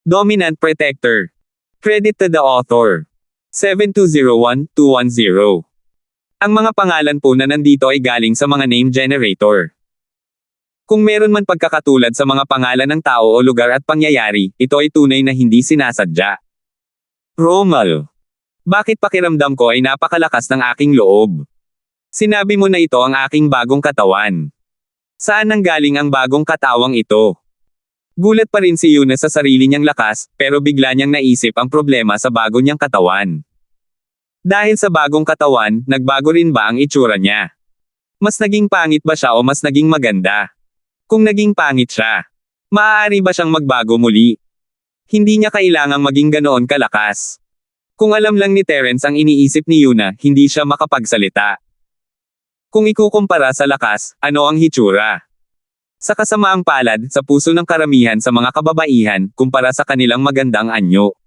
Dominant Protector. Credit to the author. 7201210. Ang mga pangalan po na nandito ay galing sa mga name generator. Kung meron man pagkakatulad sa mga pangalan ng tao o lugar at pangyayari, ito ay tunay na hindi sinasadya. Romal. Bakit pakiramdam ko ay napakalakas ng aking loob? Sinabi mo na ito ang aking bagong katawan. Saan nanggaling ang bagong katawang ito? Gulat pa rin si Yuna sa sarili niyang lakas, pero bigla niyang naisip ang problema sa bago niyang katawan. Dahil sa bagong katawan, nagbago rin ba ang itsura niya? Mas naging pangit ba siya o mas naging maganda? Kung naging pangit siya, maaari ba siyang magbago muli? Hindi niya kailangang maging ganoon kalakas. Kung alam lang ni Terence ang iniisip ni Yuna, hindi siya makapagsalita. Kung ikukumpara sa lakas, ano ang hitsura? Sa kasamaang palad, sa puso ng karamihan sa mga kababaihan, kumpara sa kanilang magandang anyo.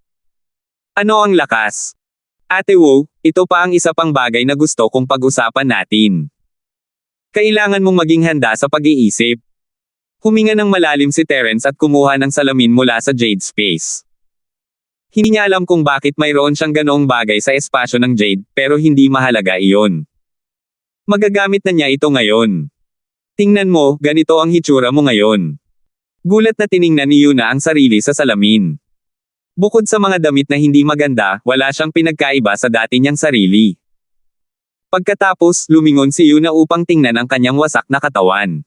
Ano ang lakas? Ate Wu, ito pa ang isa pang bagay na gusto kong pag-usapan natin. Kailangan mong maging handa sa pag-iisip. Huminga ng malalim si Terence at kumuha ng salamin mula sa Jade Space. Hindi niya alam kung bakit mayroon siyang ganoong bagay sa espasyo ng Jade, pero hindi mahalaga iyon. Magagamit na niya ito ngayon. Tingnan mo, ganito ang hitsura mo ngayon. Gulat na tiningnan ni Yuna ang sarili sa salamin. Bukod sa mga damit na hindi maganda, wala siyang pinagkaiba sa dati niyang sarili. Pagkatapos, lumingon si Yuna upang tingnan ang kanyang wasak na katawan.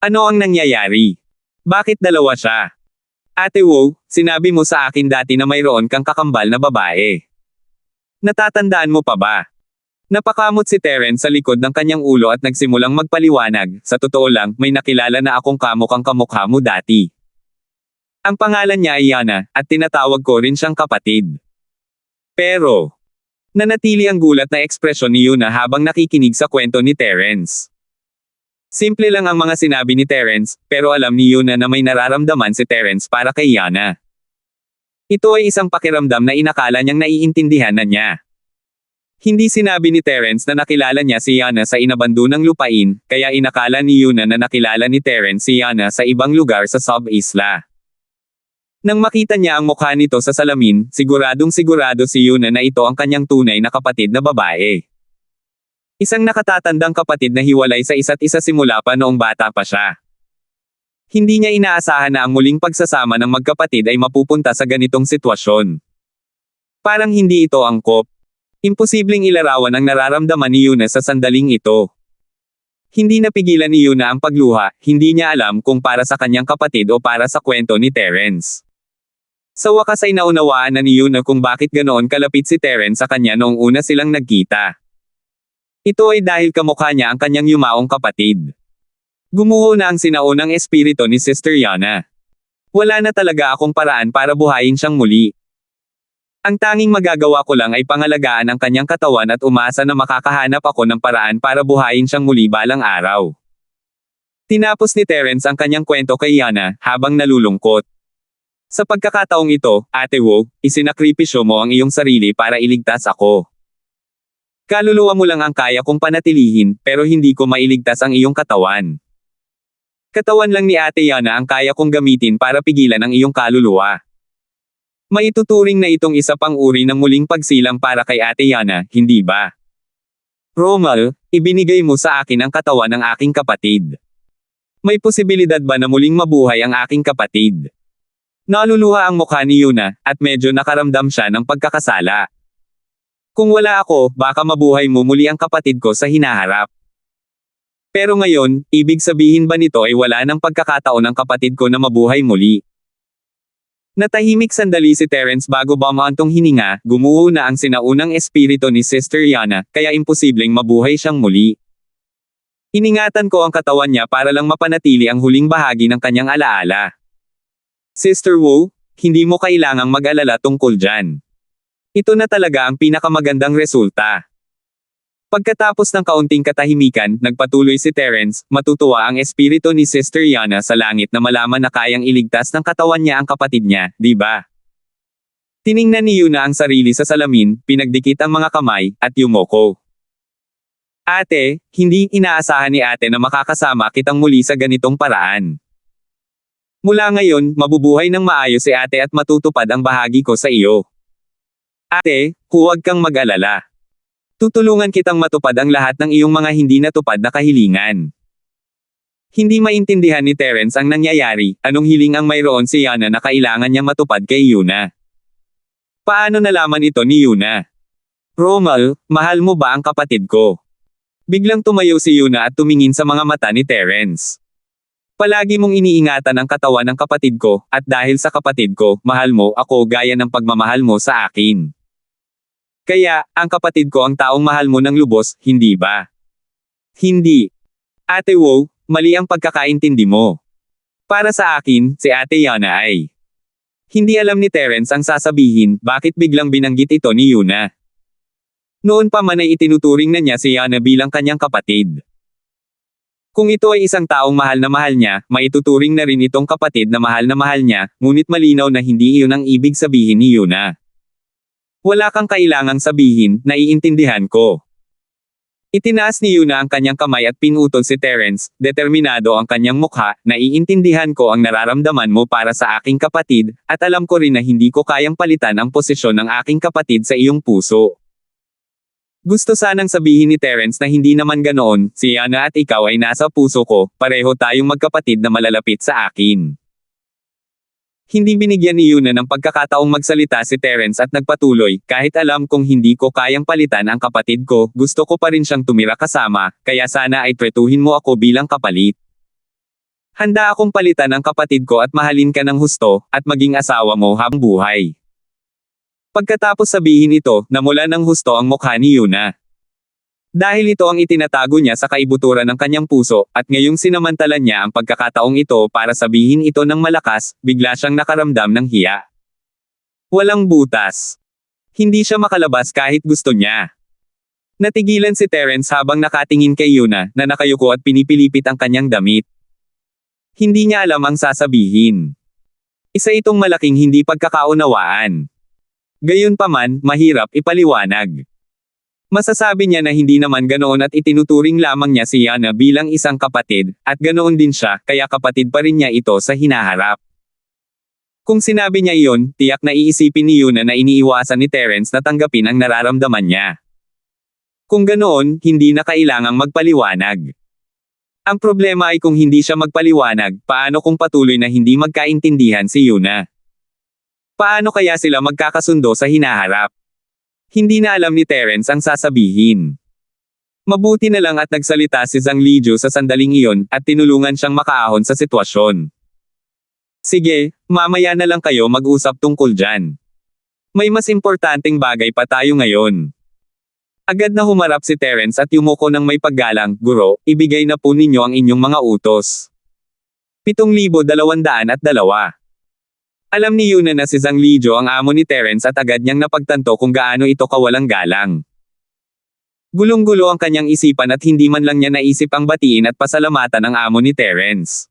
Ano ang nangyayari? Bakit dalawa siya? Ate Wu, sinabi mo sa akin dati na mayroon kang kakambal na babae. Natatandaan mo pa ba? Napakamot si Terence sa likod ng kanyang ulo at nagsimulang magpaliwanag, sa totoo lang, may nakilala na akong kamukhang kamukha mo dati. Ang pangalan niya ay Yana, at tinatawag ko rin siyang kapatid. Pero, nanatili ang gulat na ekspresyon ni Yuna habang nakikinig sa kwento ni Terence. Simple lang ang mga sinabi ni Terence, pero alam ni Yuna na may nararamdaman si Terence para kay Yana. Ito ay isang pakiramdam na inakala niyang naiintindihan na niya. Hindi sinabi ni Terence na nakilala niya si Yana sa inabandonang lupain, kaya inakala ni Yuna na nakilala ni Terence si Yana sa ibang lugar sa sub-isla. Nang makita niya ang mukha nito sa salamin, siguradong sigurado si Yuna na ito ang kanyang tunay na kapatid na babae. Isang nakatatandang kapatid na hiwalay sa isa't isa simula pa noong bata pa siya. Hindi niya inaasahan na ang muling pagsasama ng magkapatid ay mapupunta sa ganitong sitwasyon. Parang hindi ito angkop. Imposibleng ilarawan ang nararamdaman ni Yuna sa sandaling ito. Hindi napigilan ni Yuna ang pagluha, hindi niya alam kung para sa kanyang kapatid o para sa kwento ni Terence. Sa wakas ay naunawaan na ni Yuna kung bakit ganoon kalapit si Terence sa kanya noong una silang nagkita. Ito ay dahil kamukha niya ang kanyang yumaong kapatid. Gumuho na ang sinaunang espiritu ni Sister Yana. Wala na talaga akong paraan para buhayin siyang muli. Ang tanging magagawa ko lang ay pangalagaan ang kanyang katawan at umasa na makakahanap ako ng paraan para buhayin siyang muli balang araw. Tinapos ni Terence ang kanyang kwento kay Yana, habang nalulungkot. Sa pagkakataong ito, Ate Wu, isinakripisyo mo ang iyong sarili para iligtas ako. Kaluluwa mo lang ang kaya kong panatilihin, pero hindi ko mailigtas ang iyong katawan. Katawan lang ni Ate Yana ang kaya kong gamitin para pigilan ang iyong kaluluwa. Maituturing na itong isa pang uri ng muling pagsilang para kay Ate Yana, hindi ba? Romal, ibinigay mo sa akin ang katawan ng aking kapatid. May posibilidad ba na muling mabuhay ang aking kapatid? Naluluha ang mukha ni Yuna, at medyo nakaramdam siya ng pagkakasala. Kung wala ako, baka mabuhay mo muli ang kapatid ko sa hinaharap. Pero ngayon, ibig sabihin ba nito ay wala ng pagkakataon ang kapatid ko na mabuhay muli? Natahimik sandali si Terence bago bumaantong hininga, gumuho na ang sinaunang espiritu ni Sister Yana, kaya imposibleng mabuhay siyang muli. Iningatan ko ang katawan niya para lang mapanatili ang huling bahagi ng kanyang alaala. Sister Wu, hindi mo kailangang mag-alala tungkol dyan. Ito na talaga ang pinakamagandang resulta. Pagkatapos ng kaunting katahimikan, nagpatuloy si Terence, matutuwa ang espiritu ni Sister Yana sa langit na malaman na kayang iligtas ng katawan niya ang kapatid niya, di ba? Tiningnan ni Yuna ang sarili sa salamin, pinagdikit ang mga kamay, at yumoko. Ate, hindi inaasahan ni ate na makakasama kitang muli sa ganitong paraan. Mula ngayon, mabubuhay ng maayos si ate at matutupad ang bahagi ko sa iyo. Ate, huwag kang mag-alala. Tutulungan kitang matupad ang lahat ng iyong mga hindi natupad na kahilingan. Hindi maintindihan ni Terence ang nangyayari, anong hiling ang mayroon si Yana na kailangan niya matupad kay Yuna. Paano nalaman ito ni Yuna? Romel, mahal mo ba ang kapatid ko? Biglang tumayo si Yuna at tumingin sa mga mata ni Terence. Palagi mong iniingatan ang katawan ng kapatid ko, at dahil sa kapatid ko, mahal mo ako gaya ng pagmamahal mo sa akin. Kaya, ang kapatid ko ang taong mahal mo ng lubos, hindi ba? Hindi. Ate Wow, mali ang pagkakaintindi mo. Para sa akin, si Ate Yana ay. Hindi alam ni Terence ang sasabihin, bakit biglang binanggit ito ni Yuna. Noon pa man ay itinuturing na niya si Yana bilang kanyang kapatid. Kung ito ay isang taong mahal niya, maituturing na rin itong kapatid na mahal niya, ngunit malinaw na hindi iyon ang ibig sabihin ni Yuna. Wala kang kailangang sabihin, naiintindihan ko. Itinaas ni Yuna ang kanyang kamay at pinutol si Terence, determinado ang kanyang mukha, naiintindihan ko ang nararamdaman mo para sa aking kapatid, at alam ko rin na hindi ko kayang palitan ang posisyon ng aking kapatid sa iyong puso. Gusto sanang sabihin ni Terence na hindi naman ganoon, si Yana at ikaw ay nasa puso ko, pareho tayong magkapatid na malalapit sa akin. Hindi binigyan ni Yuna ng pagkakataong magsalita si Terence at nagpatuloy, kahit alam kong hindi ko kayang palitan ang kapatid ko, gusto ko pa rin siyang tumira kasama, kaya sana ay tretuhin mo ako bilang kapalit. Handa akong palitan ang kapatid ko at mahalin ka ng husto, at maging asawa mo habang buhay. Pagkatapos sabihin ito, namula ng husto ang mukha ni Yuna. Dahil ito ang itinatago niya sa kaibuturan ng kanyang puso, at ngayong sinamantala niya ang pagkakataong ito para sabihin ito ng malakas, bigla siyang nakaramdam ng hiya. Walang butas. Hindi siya makalabas kahit gusto niya. Natigilan si Terence habang nakatingin kay Yuna, na nakayuko at pinipilipit ang kanyang damit. Hindi niya alam ang sasabihin. Isa itong malaking hindi pagkakaunawaan. Gayunpaman, mahirap ipaliwanag. Masasabi niya na hindi naman ganoon at itinuturing lamang niya si Yana bilang isang kapatid, at ganoon din siya, kaya kapatid pa rin niya ito sa hinaharap. Kung sinabi niya iyon, tiyak na iisipin ni Yuna na iniiwasan ni Terence na tanggapin ang nararamdaman niya. Kung ganoon, hindi na kailangang magpaliwanag. Ang problema ay kung hindi siya magpaliwanag, paano kung patuloy na hindi magkaintindihan si Yuna? Paano kaya sila magkakasundo sa hinaharap? Hindi na alam ni Terence ang sasabihin. Mabuti na lang at nagsalita si Zhang Lijiu sa sandaling iyon, at tinulungan siyang makaahon sa sitwasyon. Sige, mamaya na lang kayo mag-usap tungkol dyan. May mas importanteng bagay pa tayo ngayon. Agad na humarap si Terence at yumuko ng may paggalang, Guro, ibigay na po ninyo ang inyong mga utos. 7,202. Alam ni Yuna na si Zhang Lijiu ang amo ni Terence at agad niyang napagtanto kung gaano ito kawalang galang. Gulong-gulo ang kanyang isipan at hindi man lang niya naisip ang batiin at pasalamatan ang amo ni Terence.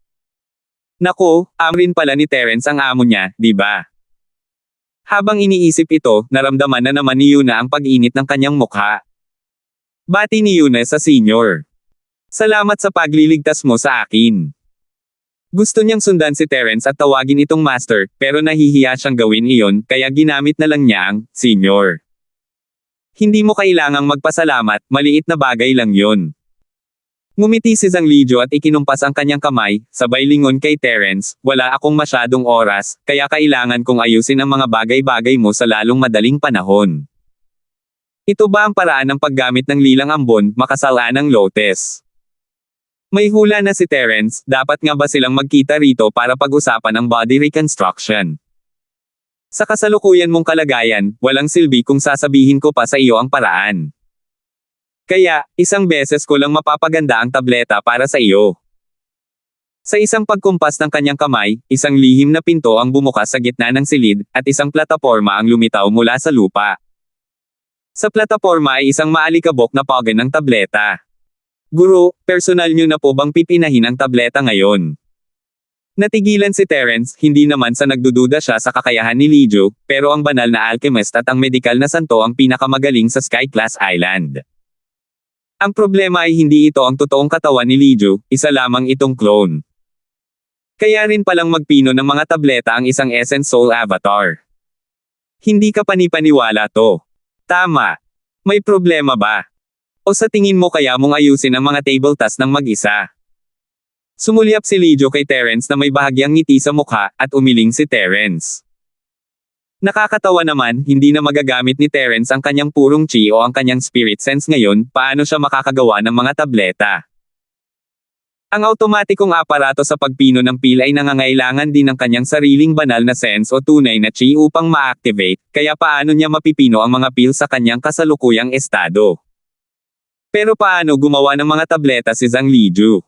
Nako, rin pala ni Terence ang amo niya, di ba? Habang iniisip ito, naramdaman na naman ni Yuna ang pag-init ng kanyang mukha. Bati ni Yuna sa senior. Salamat sa pagliligtas mo sa akin. Gusto niyang sundan si Terence at tawagin itong master, pero nahihiya siyang gawin iyon, kaya ginamit na lang niya ang senior. Hindi mo kailangang magpasalamat, maliit na bagay lang yon. Ngumiti si Zhang Lijiu at ikinumpas ang kanyang kamay, sabay lingon kay Terence, wala akong masyadong oras, kaya kailangan kong ayusin ang mga bagay-bagay mo sa lalong madaling panahon. Ito ba ang paraan ng paggamit ng lilang ambon, makasalaan ng lotes? May hula na si Terence, dapat nga ba silang magkita rito para pag-usapan ang body reconstruction? Sa kasalukuyan mong kalagayan, walang silbi kung sasabihin ko pa sa iyo ang paraan. Kaya, isang beses ko lang mapapaganda ang tableta para sa iyo. Sa isang pagkumpas ng kanyang kamay, isang lihim na pinto ang bumukas sa gitna ng silid, at isang plataporma ang lumitaw mula sa lupa. Sa plataporma ay isang maalikabok na pagan ng tableta. Guro, personal nyo na po bang pipinahin ang tableta ngayon? Natigilan si Terence, hindi naman sa nagdududa siya sa kakayahan ni Lijiu, pero ang banal na alchemist at ang medikal na santo ang pinakamagaling sa Sky Class Island. Ang problema ay hindi ito ang totoong katawan ni Lijiu, isa lamang itong clone. Kaya rin palang magpino ng mga tableta ang isang Essence Soul Avatar. Hindi ka panipaniwala to. Tama. May problema ba? O sa tingin mo kaya mong ayusin ang mga table task ng mag-isa? Sumulyap si Lijo kay Terence na may bahagyang ngiti sa mukha, at umiling si Terence. Nakakatawa naman, hindi na magagamit ni Terence ang kanyang purong chi o ang kanyang spirit sense ngayon, paano siya makakagawa ng mga tableta? Ang automatikong aparato sa pagpino ng pil ay nangangailangan din ng kanyang sariling banal na sense o tunay na chi upang ma-activate, kaya paano niya mapipino ang mga pil sa kanyang kasalukuyang estado? Pero paano gumawa ng mga tableta si Zhang Liju?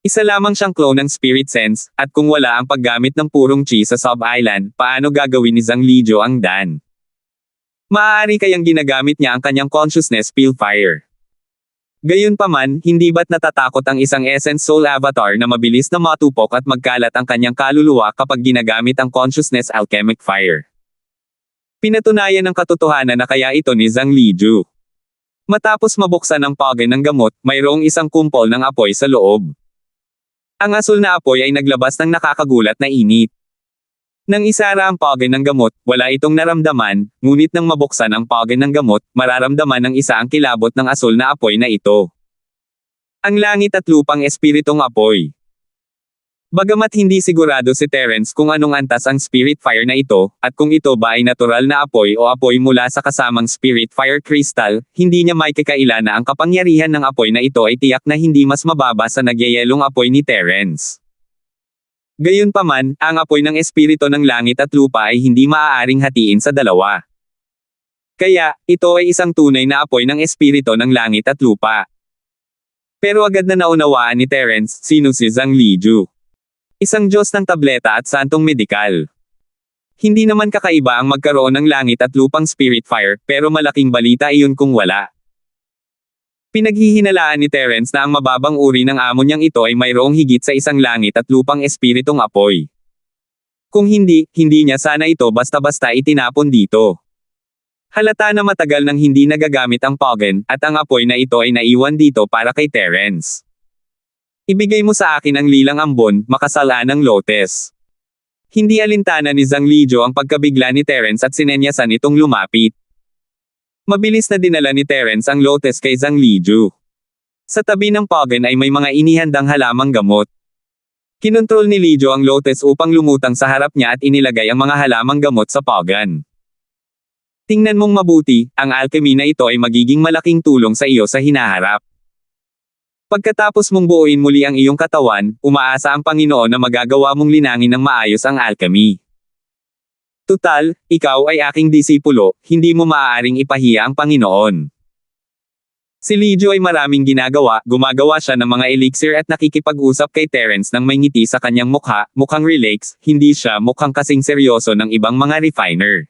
Isa lamang siyang clone ng Spirit Sense, at kung wala ang paggamit ng purong chi sa sub-island, paano gagawin ni Zhang Liju ang Dan? Maaari kayang ginagamit niya ang kanyang consciousness pil fire. Gayunpaman, hindi ba't natatakot ang isang Essence Soul Avatar na mabilis na matupok at magkalat ang kanyang kaluluwa kapag ginagamit ang consciousness alchemic fire? Pinatunayan ng katotohanan na kaya ito ni Zhang Liju. Matapos mabuksan ang pagay ng gamot, mayroong isang kumpol ng apoy sa loob. Ang asul na apoy ay naglabas ng nakakagulat na init. Nang isara ang pagay ng gamot, wala itong naramdaman, ngunit nang mabuksan ang pagay ng gamot, mararamdaman ng isa ang kilabot ng asul na apoy na ito. Ang langit at lupang espiritong apoy. Bagamat hindi sigurado si Terence kung anong antas ang spirit fire na ito, at kung ito ba ay natural na apoy o apoy mula sa kasamang spirit fire crystal, hindi niya maikakaila na ang kapangyarihan ng apoy na ito ay tiyak na hindi mas mababa sa nagyayelong apoy ni Terence. Gayunpaman, ang apoy ng espiritu ng langit at lupa ay hindi maaaring hatiin sa dalawa. Kaya, ito ay isang tunay na apoy ng espiritu ng langit at lupa. Pero agad na naunawaan ni Terence, sino si Zhang Liju. Isang Diyos ng tableta at santong medikal. Hindi naman kakaiba ang magkaroon ng langit at lupang spirit fire, pero malaking balita iyon kung wala. Pinaghihinalaan ni Terence na ang mababang uri ng amo niyang ito ay mayroong higit sa isang langit at lupang espiritong apoy. Kung hindi, hindi niya sana ito basta-basta itinapon dito. Halata na matagal nang hindi nagagamit ang Pogen, at ang apoy na ito ay naiwan dito para kay Terence. Ibigay mo sa akin ang lilang ambon, makasalaan ng lotes. Hindi alintana ni Zhang Liju ang pagkabigla ni Terence at sinenyasan itong lumapit. Mabilis na dinala ni Terence ang lotes kay Zhang Liju. Sa tabi ng Pogen ay may mga inihandang halamang gamot. Kinontrol ni Liju ang lotes upang lumutang sa harap niya at inilagay ang mga halamang gamot sa Pogen. Tingnan mong mabuti, ang alchemy na ito ay magiging malaking tulong sa iyo sa hinaharap. Pagkatapos mong buuin muli ang iyong katawan, umaasa ang Panginoon na magagawa mong linangin ng maayos ang alchemy. Tutal, ikaw ay aking disipulo, hindi mo maaaring ipahiya ang Panginoon. Si Liju ay maraming ginagawa, gumagawa siya ng mga elixir at nakikipag-usap kay Terence nang may ngiti sa kanyang mukha, mukhang relax, hindi siya mukhang kasing seryoso ng ibang mga refiner.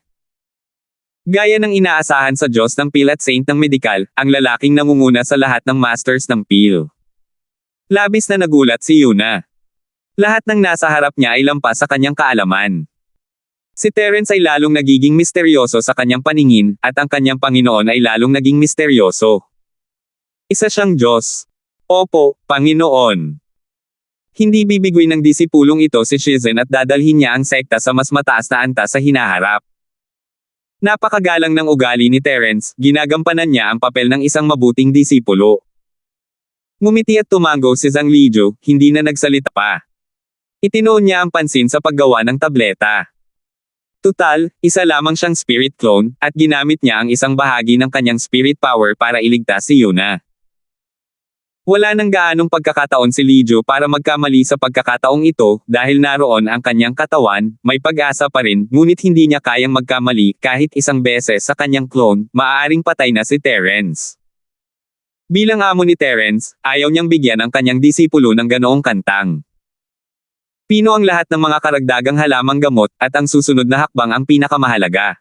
Gaya ng inaasahan sa Diyos ng Pil at Saint ng Medikal, ang lalaking nangunguna sa lahat ng masters ng Pil. Labis na nagulat si Yuna. Lahat ng nasa harap niya ay lampas sa kanyang kaalaman. Si Terence ay lalong nagiging misteryoso sa kanyang paningin, at ang kanyang Panginoon ay lalong naging misteryoso. Isa siyang Diyos. Opo, Panginoon. Hindi bibigwi ng disipulong ito si Shizen at dadalhin niya ang sekta sa mas mataas na antas sa hinaharap. Napakagalang ng ugali ni Terence, ginagampanan niya ang papel ng isang mabuting disipulo. Ngumiti at tumango si Zhang Liju, hindi na nagsalita pa. Itinoon niya ang pansin sa paggawa ng tableta. Tutal, isa lamang siyang spirit clone, at ginamit niya ang isang bahagi ng kanyang spirit power para iligtas si Yuna. Wala nang gaanong pagkakataon si Liju para magkamali sa pagkakataong ito, dahil naroon ang kanyang katawan, may pag-asa pa rin, ngunit hindi niya kayang magkamali kahit isang beses sa kanyang clone, maaaring patay na si Terence. Bilang amo ni Terence, ayaw niyang bigyan ang kanyang disipulo ng ganoong kantang. Pino ang lahat ng mga karagdagang halamang gamot, at ang susunod na hakbang ang pinakamahalaga.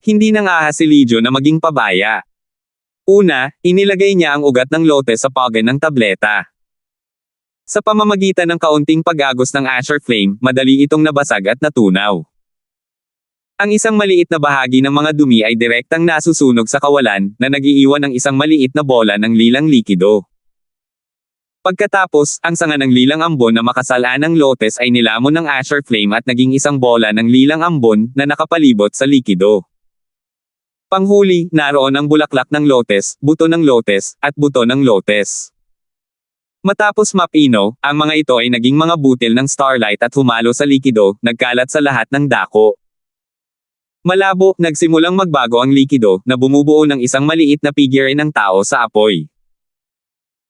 Hindi nang ahas si Liju na maging pabaya. Una, inilagay niya ang ugat ng lotes sa Pogen ng tableta. Sa pamamagitan ng kaunting pag-agos ng Asher Flame, madali itong nabasag at natunaw. Ang isang maliit na bahagi ng mga dumi ay direktang nasusunog sa kawalan, na nagiiwan ng isang maliit na bola ng lilang likido. Pagkatapos, ang sanga ng lilang ambon na makasalaan ng lotes ay nilamon ng Asher Flame at naging isang bola ng lilang ambon na nakapalibot sa likido. Panghuli, naroon ang bulaklak ng lotes, buto ng lotes, at buto ng lotes. Matapos mapino, ang mga ito ay naging mga butil ng starlight at humalo sa likido, nagkalat sa lahat ng dako. Malabo, nagsimulang magbago ang likido, na bumubuo ng isang maliit na figure ng tao sa apoy.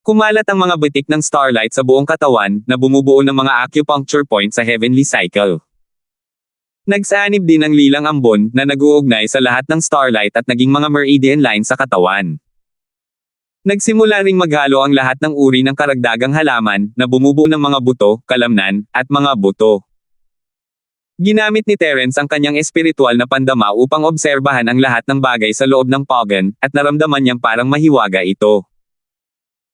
Kumalat ang mga bitik ng starlight sa buong katawan, na bumubuo ng mga acupuncture point sa heavenly cycle. Nagsanib din ang lilang ambon, na nag-uugnay sa lahat ng starlight at naging mga meridian line sa katawan. Nagsimula ring maghalo ang lahat ng uri ng karagdagang halaman, na bumubuo ng mga buto, kalamnan, at mga buto. Ginamit ni Terence ang kanyang espiritual na pandama upang obserbahan ang lahat ng bagay sa loob ng Pagan, at naramdaman niyang parang mahiwaga ito.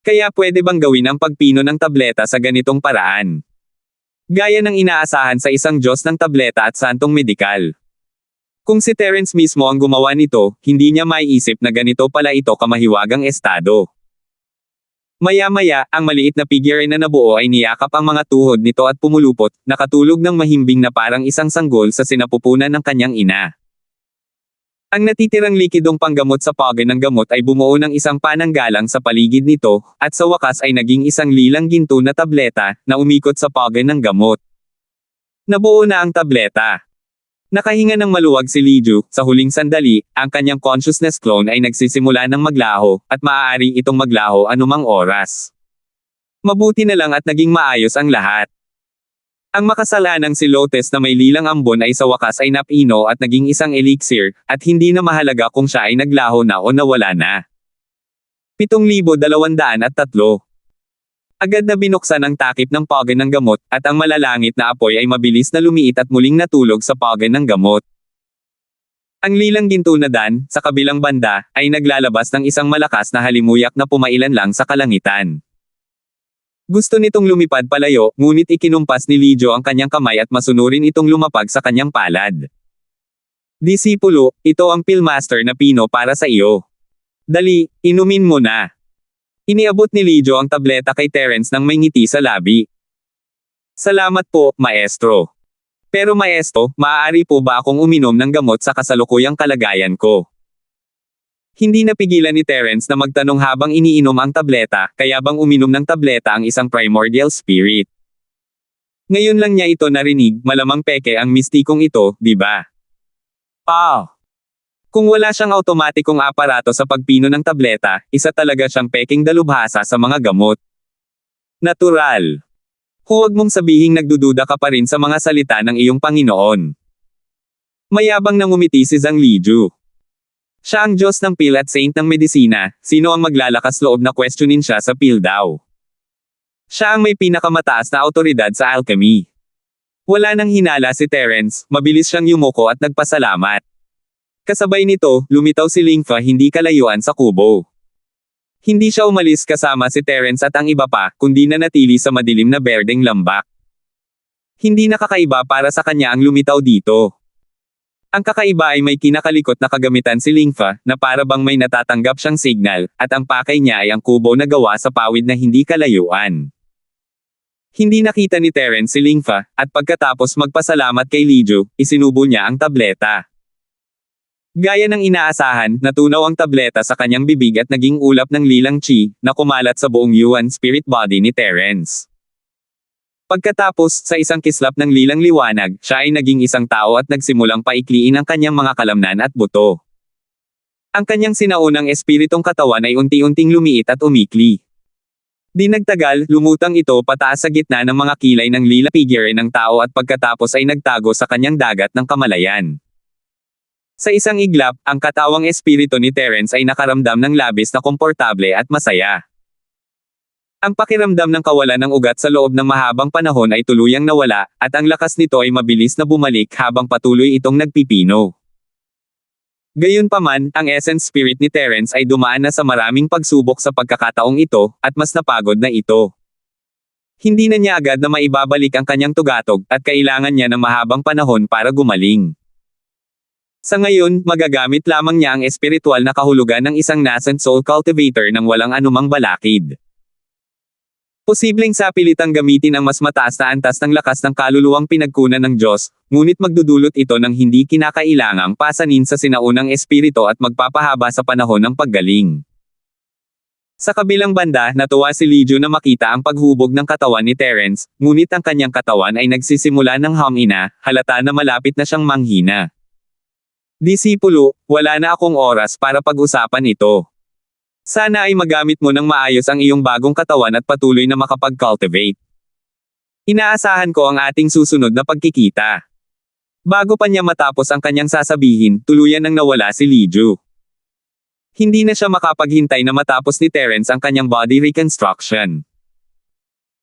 Kaya pwede bang gawin ang pagpino ng tableta sa ganitong paraan? Gaya ng inaasahan sa isang Diyos ng tableta at santong medikal. Kung si Terence mismo ang gumawa nito, hindi niya maiisip na ganito pala ito kamahiwagang estado. Maya-maya, ang maliit na figure na nabuo ay niyakap ang mga tuhod nito at pumulupot, nakatulog ng mahimbing na parang isang sanggol sa sinapupunan ng kanyang ina. Ang natitirang likidong panggamot sa Pagan ng gamot ay bumuo ng isang pananggalang sa paligid nito, at sa wakas ay naging isang lilang ginto na tableta, na umikot sa Pagan ng gamot. Nabuo na ang tableta. Nakahinga ng maluwag si Liju, sa huling sandali, ang kanyang consciousness clone ay nagsisimula ng maglaho, at maaari itong maglaho anumang oras. Mabuti na lang at naging maayos ang lahat. Ang makasalanang si Lotes na may lilang ambon ay sa wakas ay napino at naging isang elixir, at hindi na mahalaga kung siya ay naglaho na o nawala na. 7,203. Agad na binuksan ang takip ng Pagan ng gamot, at ang malalangit na apoy ay mabilis na lumiit at muling natulog sa Pagan ng gamot. Ang lilang ginto na Dan, sa kabilang banda, ay naglalabas ng isang malakas na halimuyak na pumailan lang sa kalangitan. Gusto nitong lumipad palayo, ngunit ikinumpas ni Lijo ang kanyang kamay at masunurin itong lumapag sa kanyang palad. Disipulo, ito ang Pillmaster na pino para sa iyo. Dali, inumin mo na. Iniabot ni Lijo ang tableta kay Terence nang may ngiti sa labi. Salamat po, maestro. Pero maestro, maaari po ba akong uminom ng gamot sa kasalukuyang kalagayan ko? Hindi napigilan ni Terence na magtanong habang iniinom ang tableta, kaya bang uminom ng tableta ang isang primordial spirit? Ngayon lang niya ito narinig, malamang peke ang mistikong ito, di ba? Kung wala siyang automatikong aparato sa pagpino ng tableta, isa talaga siyang peking dalubhasa sa mga gamot. Natural. Huwag mong sabihing nagdududa ka pa rin sa mga salita ng iyong Panginoon. Mayabang nang umiti si Zhang Liju. Siya ang Diyos ng pill at saint ng medisina, sino ang maglalakas loob na questionin siya sa pill daw? Siya ang may pinakamataas na autoridad sa alchemy. Wala nang hinala si Terence, mabilis siyang yumuko at nagpasalamat. Kasabay nito, lumitaw si Lingfa hindi kalayuan sa kubo. Hindi siya umalis kasama si Terence at ang iba pa, kundi nanatili sa madilim na berdeng lambak. Hindi nakakaiba para sa kanya ang lumitaw dito. Ang kakaiba ay may kinakalikot na kagamitan si Lingfa, na para bang may natatanggap siyang signal, at ang pakay niya ay ang kubo na gawa sa pawid na hindi kalayuan. Hindi nakita ni Terence si Lingfa, at pagkatapos magpasalamat kay Liju, isinubo niya ang tableta. Gaya ng inaasahan, natunaw ang tableta sa kanyang bibig at naging ulap ng lilang chi, na kumalat sa buong Yuan spirit body ni Terence. Pagkatapos, sa isang kislap ng lilang liwanag, siya ay naging isang tao at nagsimulang paikliin ang kanyang mga kalamnan at buto. Ang kanyang sinaunang espiritong katawan ay unti-unting lumiit at umikli. Di nagtagal, lumutang ito pataas sa gitna ng mga kilay ng lila figure ng tao at pagkatapos ay nagtago sa kanyang dagat ng kamalayan. Sa isang iglap, ang katawang espiritu ni Terence ay nakaramdam ng labis na komportable at masaya. Ang pakiramdam ng kawalan ng ugat sa loob ng mahabang panahon ay tuluyang nawala, at ang lakas nito ay mabilis na bumalik habang patuloy itong nagpipino. Gayunpaman, ang essence spirit ni Terence ay dumaan na sa maraming pagsubok sa pagkakataong ito, at mas napagod na ito. Hindi na niya agad na maibabalik ang kanyang tugatog, at kailangan niya ng mahabang panahon para gumaling. Sa ngayon, magagamit lamang niya ang espiritual na kahulugan ng isang nascent soul cultivator nang walang anumang balakid. Posibleng sa pilitang gamitin ang mas mataas na antas ng lakas ng kaluluwang pinagkunan ng Diyos, ngunit magdudulot ito ng hindi kinakailangang pasanin sa sinaunang espiritu at magpapahaba sa panahon ng paggaling. Sa kabilang banda, natuwa si Lijo na makita ang paghubog ng katawan ni Terence, ngunit ang kanyang katawan ay nagsisimula ng humina, halata na malapit na siyang manghina. Disipulo, wala na akong oras para pag-usapan ito. Sana ay magamit mo ng maayos ang iyong bagong katawan at patuloy na makapag-cultivate. Inaasahan ko ang ating susunod na pagkikita. Bago pa niya matapos ang kanyang sasabihin, tuluyan nang nawala si Lijo. Hindi na siya makapaghintay na matapos ni Terence ang kanyang body reconstruction.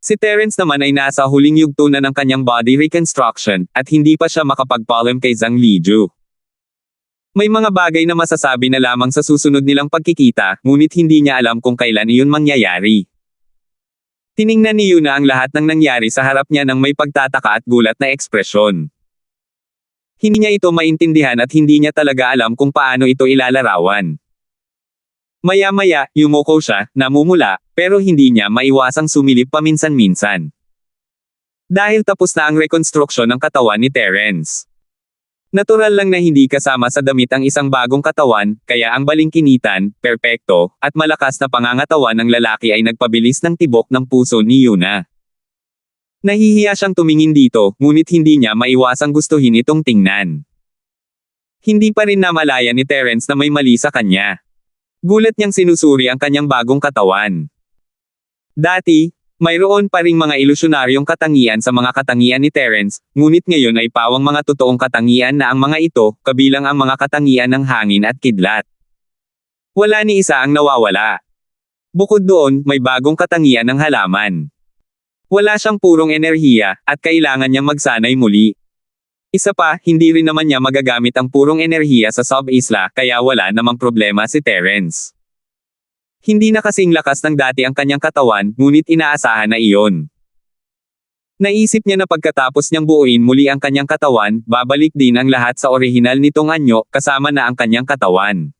Si Terence naman ay nasa huling yugto na ng kanyang body reconstruction, at hindi pa siya makapagpaalam kay Zhang Lijo. May mga bagay na masasabi na lamang sa susunod nilang pagkikita, ngunit hindi niya alam kung kailan iyon mangyayari. Tiningnan ni Yuna ang lahat ng nangyari sa harap niya ng may pagtataka at gulat na ekspresyon. Hindi niya ito maintindihan at hindi niya talaga alam kung paano ito ilalarawan. Maya-maya, yumuko siya, namumula, pero hindi niya maiwasang sumilip paminsan-minsan. Dahil tapos na ang rekonstruksyon ng katawan ni Terence. Natural lang na hindi kasama sa damit ang isang bagong katawan, kaya ang balingkinitan, perpekto, at malakas na pangangatawan ng lalaki ay nagpabilis ng tibok ng puso ni Yuna. Nahihiya siyang tumingin dito, ngunit hindi niya maiwasang gustuhin itong tingnan. Hindi pa rin namalaya ni Terence na may mali sa kanya. Gulat niyang sinusuri ang kanyang bagong katawan. Dati, mayroon pa ring mga ilusyonaryong katangian sa mga katangian ni Terence, ngunit ngayon ay pawang mga totoong katangian na ang mga ito, kabilang ang mga katangian ng hangin at kidlat. Wala ni isa ang nawawala. Bukod doon, may bagong katangian ng halaman. Wala siyang purong enerhiya, at kailangan niyang magsanay muli. Isa pa, hindi rin naman niya magagamit ang purong enerhiya sa sub-isla, kaya wala namang problema si Terence. Hindi na kasing lakas ng dati ang kanyang katawan, ngunit inaasahan na iyon. Naisip niya na pagkatapos niyang buuin muli ang kanyang katawan, babalik din ang lahat sa orihinal nitong anyo, kasama na ang kanyang katawan.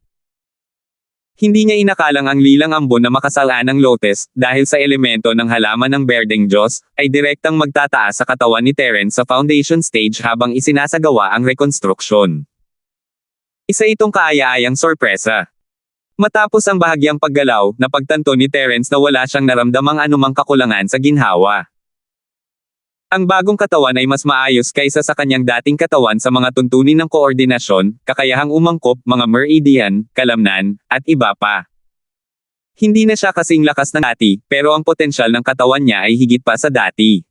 Hindi niya inakalang ang lilang ambon na makasalaan ng lotes, dahil sa elemento ng halaman ng berdeng Diyos, ay direktang magtataas sa katawan ni Terence sa foundation stage habang isinasagawa ang rekonstruksyon. Isa itong kaaya-ayang sorpresa. Matapos ang bahagyang paggalaw, napagtanto ni Terence na wala siyang naramdamang anumang kakulangan sa ginhawa. Ang bagong katawan ay mas maayos kaysa sa kanyang dating katawan sa mga tuntunin ng koordinasyon, kakayahang umangkop, mga meridian, kalamnan, at iba pa. Hindi na siya kasing lakas ng dati, pero ang potensyal ng katawan niya ay higit pa sa dati.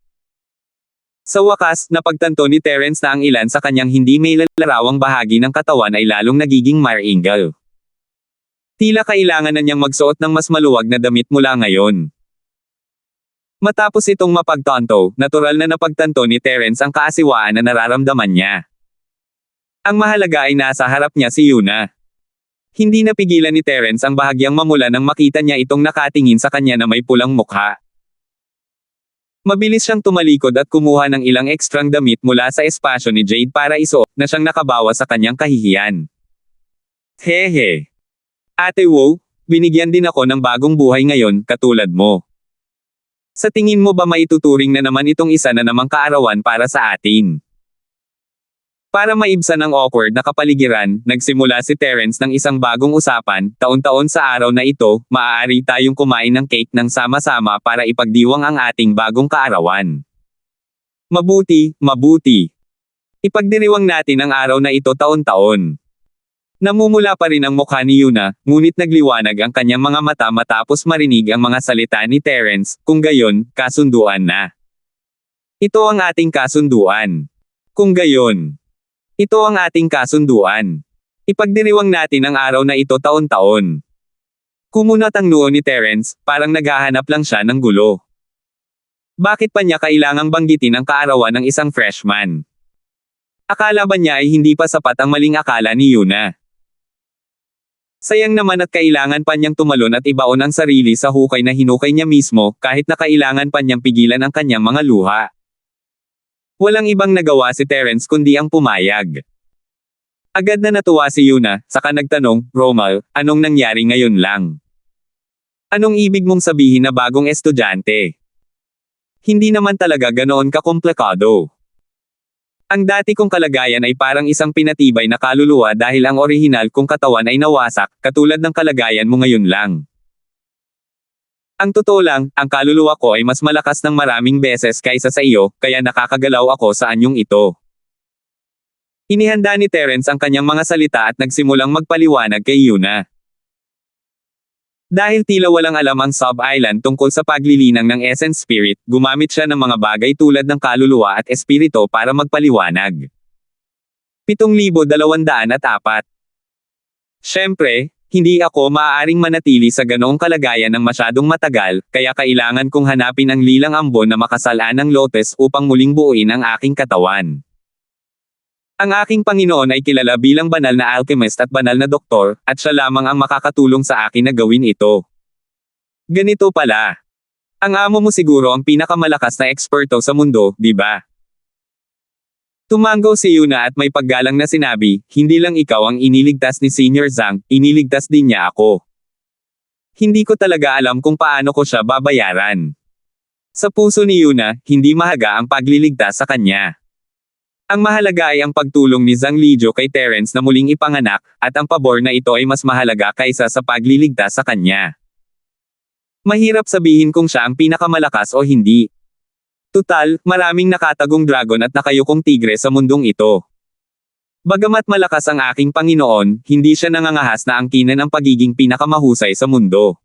Sa wakas, napagtanto ni Terence na ang ilan sa kanyang hindi may larawang bahagi ng katawan ay lalong nagiging maringal. Tila kailangan na niyang magsuot ng mas maluwag na damit mula ngayon. Matapos itong mapagtanto, natural na napagtanto ni Terence ang kaasiwaan na nararamdaman niya. Ang mahalaga ay nasa harap niya si Yuna. Hindi napigilan ni Terence ang bahagyang mamula nang makita niya itong nakatingin sa kanya na may pulang mukha. Mabilis siyang tumalikod at kumuha ng ilang ekstrang damit mula sa espasyo ni Jade para isuot na siyang nakabawas sa kanyang kahihiyan. Hehe. Ate Wo, binigyan din ako ng bagong buhay ngayon, katulad mo. Sa tingin mo ba maituturing na naman itong isa na namang kaarawan para sa atin? Para maibsan ang awkward na kapaligiran, nagsimula si Terence ng isang bagong usapan, taon-taon sa araw na ito, maaari tayong kumain ng cake ng sama-sama para ipagdiwang ang ating bagong kaarawan. Mabuti, mabuti. Ipagdiriwang natin ang araw na ito taon-taon. Namumula pa rin ang mukha ni Yuna, ngunit nagliwanag ang kanyang mga mata matapos marinig ang mga salita ni Terence, kung gayon, kasunduan na. Ito ang ating kasunduan. Kung gayon. Ito ang ating kasunduan. Ipagdiriwang natin ang araw na ito taon-taon. Kumunat ang noo ni Terence, parang naghahanap lang siya ng gulo. Bakit pa niya kailangang banggitin ang kaarawan ng isang freshman? Akala ba niya ay hindi pa sapat ang maling akala ni Yuna? Sayang naman at kailangan pa niyang tumalon at ibaon ang sarili sa hukay na hinukay niya mismo, kahit na kailangan pa niyang pigilan ang kanyang mga luha. Walang ibang nagawa si Terence kundi ang pumayag. Agad na natuwa si Yuna, saka nagtanong, Romal, anong nangyari ngayon lang? Anong ibig mong sabihin na bagong estudyante? Hindi naman talaga ganoon kakomplikado. Ang dati kong kalagayan ay parang isang pinatibay na kaluluwa dahil ang orihinal kong katawan ay nawasak, katulad ng kalagayan mo ngayon lang. Ang totoo lang, ang kaluluwa ko ay mas malakas ng maraming beses kaysa sa iyo, kaya nakakagalaw ako sa anyong ito. Inihanda ni Terence ang kanyang mga salita at nagsimulang magpaliwanag kay Yuna. Dahil tila walang alam ang Sub-Island tungkol sa paglilinang ng Essence Spirit, gumamit siya ng mga bagay tulad ng kaluluwa at espirito para magpaliwanag. 7,204. Siyempre, hindi ako maaaring manatili sa ganoong kalagayan ng masyadong matagal, kaya kailangan kong hanapin ang lilang ambon na makasalaan ng lotes upang muling buuin ang aking katawan. Ang aking Panginoon ay kilala bilang banal na alchemist at banal na doktor, at siya lamang ang makakatulong sa akin na gawin ito. Ganito pala. Ang amo mo siguro ang pinakamalakas na eksperto sa mundo, di ba? Tumango si Yuna at may paggalang na sinabi, hindi lang ikaw ang iniligtas ni Senior Zhang, iniligtas din niya ako. Hindi ko talaga alam kung paano ko siya babayaran. Sa puso ni Yuna, hindi mahalaga ang pagliligtas sa kanya. Ang mahalaga ay ang pagtulong ni Zhang Lijiu kay Terence na muling ipanganak, at ang pabor na ito ay mas mahalaga kaysa sa pagliligtas sa kanya. Mahirap sabihin kung siya ang pinakamalakas o hindi. Tutal, maraming nakatagong dragon at nakayukong tigre sa mundong ito. Bagamat malakas ang aking Panginoon, hindi siya nangangahas na angkinan ang pagiging pinakamahusay sa mundo.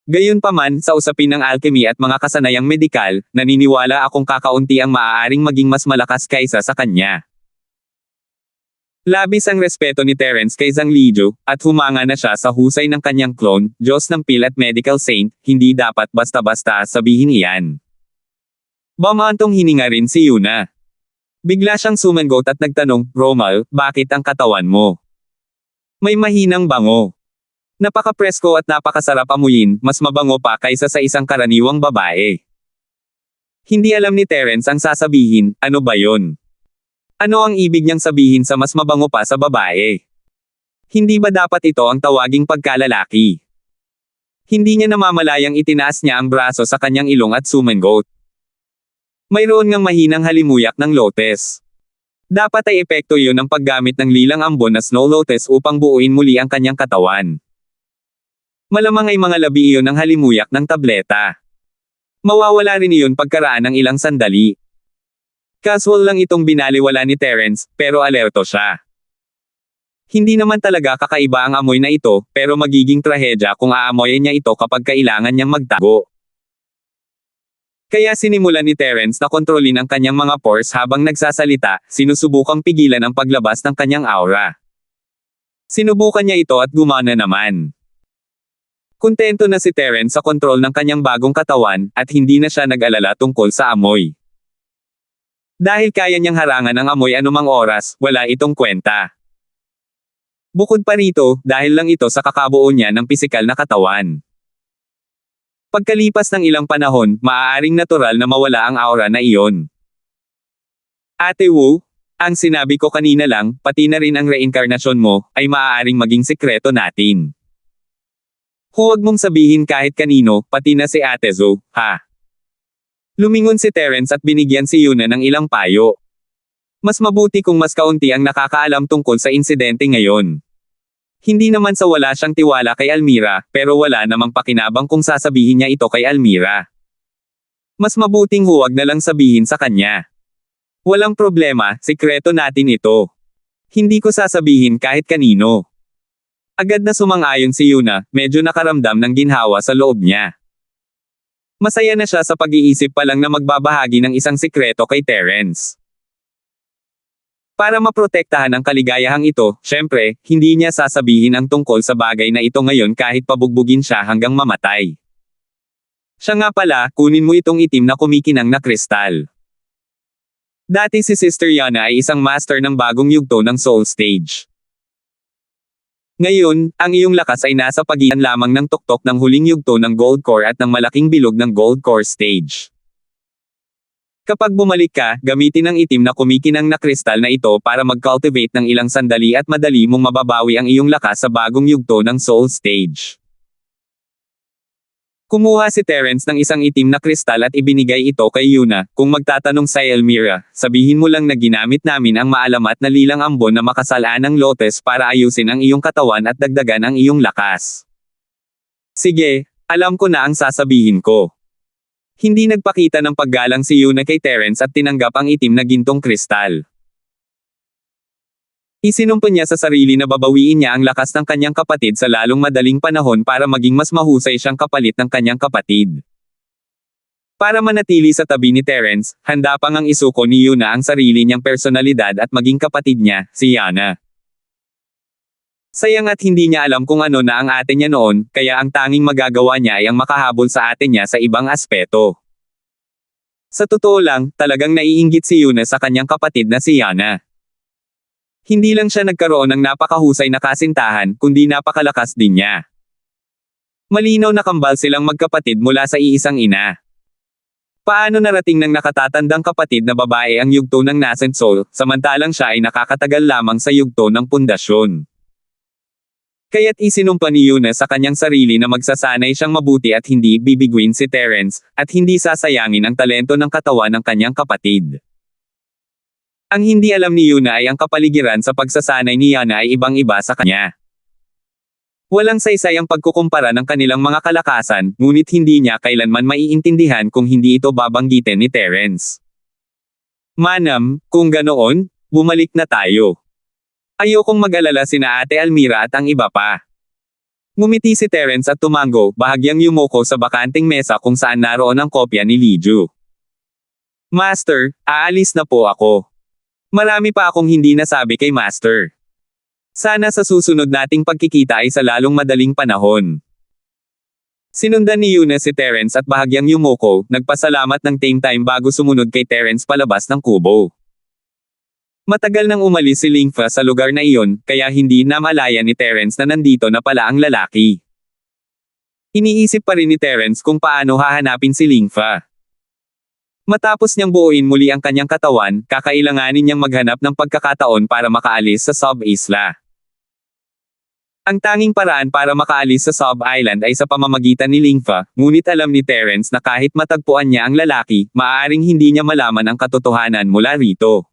Gayunpaman, sa usapin ng alchemy at mga kasanayang medikal, naniniwala akong kakaunti ang maaaring maging mas malakas kaysa sa kanya. Labis ang respeto ni Terence kay Zhang Lijiu, at humanga na siya sa husay ng kanyang clone, Diyos ng Pil at Medical Saint, hindi dapat basta-basta sabihin iyan. Bumantong hininga rin si Yuna. Bigla siyang sumangot at nagtanong, Romal, bakit ang katawan mo? May mahinang bango. Napaka-presko at napakasarap amuyin, mas mabango pa kaysa sa isang karaniwang babae. Hindi alam ni Terence ang sasabihin, ano ba yon? Ano ang ibig niyang sabihin sa mas mabango pa sa babae? Hindi ba dapat ito ang tawaging pagkalalaki? Hindi niya namamalayang itinaas niya ang braso sa kanyang ilong at sumangot. Mayroon ngang mahinang halimuyak ng lotes. Dapat ay epekto yun ng paggamit ng lilang ambon na snow lotus upang buuin muli ang kanyang katawan. Malamang ay mga labi iyon ng halimuyak ng tableta. Mawawala rin iyon pagkaraan ng ilang sandali. Casual lang itong binaliwala ni Terence, pero alerto siya. Hindi naman talaga kakaiba ang amoy na ito, pero magiging trahedya kung aamoyin niya ito kapag kailangan niyang magtago. Kaya sinimulan ni Terence na kontrolin ang kanyang mga pores habang nagsasalita, sinusubukang pigilan ang paglabas ng kanyang aura. Sinubukan niya ito at gumana naman. Kontento na si Terence sa kontrol ng kanyang bagong katawan, at hindi na siya nag-alala tungkol sa amoy. Dahil kaya niyang harangan ang amoy anumang oras, wala itong kwenta. Bukod pa rito, dahil lang ito sa kakabuo niya ng pisikal na katawan. Pagkalipas ng ilang panahon, maaaring natural na mawala ang aura na iyon. Ate Wu, ang sinabi ko kanina lang, pati na rin ang reinkarnasyon mo, ay maaaring maging sikreto natin. Huwag mong sabihin kahit kanino, pati na si Ate Zhou, ha? Lumingon si Terence at binigyan si Yuna ng ilang payo. Mas mabuti kung mas kaunti ang nakakaalam tungkol sa insidente ngayon. Hindi naman sa wala siyang tiwala kay Almira, pero wala namang pakinabang kung sasabihin niya ito kay Almira. Mas mabuting huwag na lang sabihin sa kanya. Walang problema, sikreto natin ito. Hindi ko sasabihin kahit kanino. Agad na sumang-ayon si Yuna, medyo nakaramdam ng ginhawa sa loob niya. Masaya na siya sa pag-iisip pa lang na magbabahagi ng isang sikreto kay Terence. Para maprotektahan ang kaligayahang ito, syempre, hindi niya sasabihin ang tungkol sa bagay na ito ngayon kahit pabugbugin siya hanggang mamatay. Siya nga pala, kunin mo itong itim na kumikinang na kristal. Dati si Sister Yana ay isang master ng bagong yugto ng Soul Stage. Ngayon, ang iyong lakas ay nasa pagitan lamang ng tuktok ng huling yugto ng Gold Core at ng malaking bilog ng Gold Core Stage. Kapag bumalik ka, gamitin ang itim na kumikinang na kristal na ito para mag-cultivate ng ilang sandali at madali mong mababawi ang iyong lakas sa bagong yugto ng Soul Stage. Kumuha si Terence ng isang itim na kristal at ibinigay ito kay Yuna. Kung magtatanong si Elmira, sabihin mo lang na ginamit namin ang maalamat na lilang ambon na makasalaan ng lotes para ayusin ang iyong katawan at dagdagan ang iyong lakas. Sige, alam ko na ang sasabihin ko. Hindi nagpakita ng paggalang si Yuna kay Terence at tinanggap ang itim na gintong kristal. Isinumpa niya sa sarili na babawiin niya ang lakas ng kanyang kapatid sa lalong madaling panahon para maging mas mahusay siyang kapalit ng kanyang kapatid. Para manatili sa tabi ni Terence, handa pang ang isuko ni Yuna ang sarili niyang personalidad at maging kapatid niya, si Yana. Sayang at hindi niya alam kung ano na ang ate niya noon, kaya ang tanging magagawa niya ay ang makahabol sa ate niya sa ibang aspeto. Sa totoo lang, talagang naiinggit si Yuna sa kanyang kapatid na si Yana. Hindi lang siya nagkaroon ng napakahusay na kasintahan, kundi napakalakas din niya. Malinaw na kambal silang magkapatid mula sa iisang ina. Paano narating ng nakatatandang kapatid na babae ang yugto ng nascent soul, samantalang siya ay nakakatagal lamang sa yugto ng pundasyon? Kaya't isinumpa ni Yuna sa kanyang sarili na magsasanay siyang mabuti at hindi bibiguin si Terence, at hindi sasayangin ang talento ng katawan ng kanyang kapatid. Ang hindi alam ni Yuna ay ang kapaligiran sa pagsasanay ni Yana ay ibang-iba sa kanya. Walang saysay ang pagkukumpara ng kanilang mga kalakasan, ngunit hindi niya kailanman maiintindihan kung hindi ito babanggitin ni Terence. Manam, kung ganoon, bumalik na tayo. Ayokong mag-alala sina Ate Elmira at ang iba pa. Ngumiti si Terence at tumango, bahagyang yumuko sa bakanting mesa kung saan naroon ang kopya ni Liju. Master, aalis na po ako. Marami pa akong hindi nasabi kay Master. Sana sa susunod nating pagkikita ay sa lalong madaling panahon. Sinundan ni Yuna si Terence at bahagyang yumuko, nagpasalamat ng tame time bago sumunod kay Terence palabas ng kubo. Matagal nang umalis si Lingfa sa lugar na iyon, kaya hindi namalayan ni Terence na nandito na pala ang lalaki. Iniisip pa rin ni Terence kung paano hahanapin si Lingfa. Matapos niyang buuin muli ang kanyang katawan, kakailanganin niyang maghanap ng pagkakataon para makaalis sa sub-isla. Ang tanging paraan para makaalis sa sub-island ay sa pamamagitan ni Lingfa, ngunit alam ni Terence na kahit matagpuan niya ang lalaki, maaaring hindi niya malaman ang katotohanan mula rito.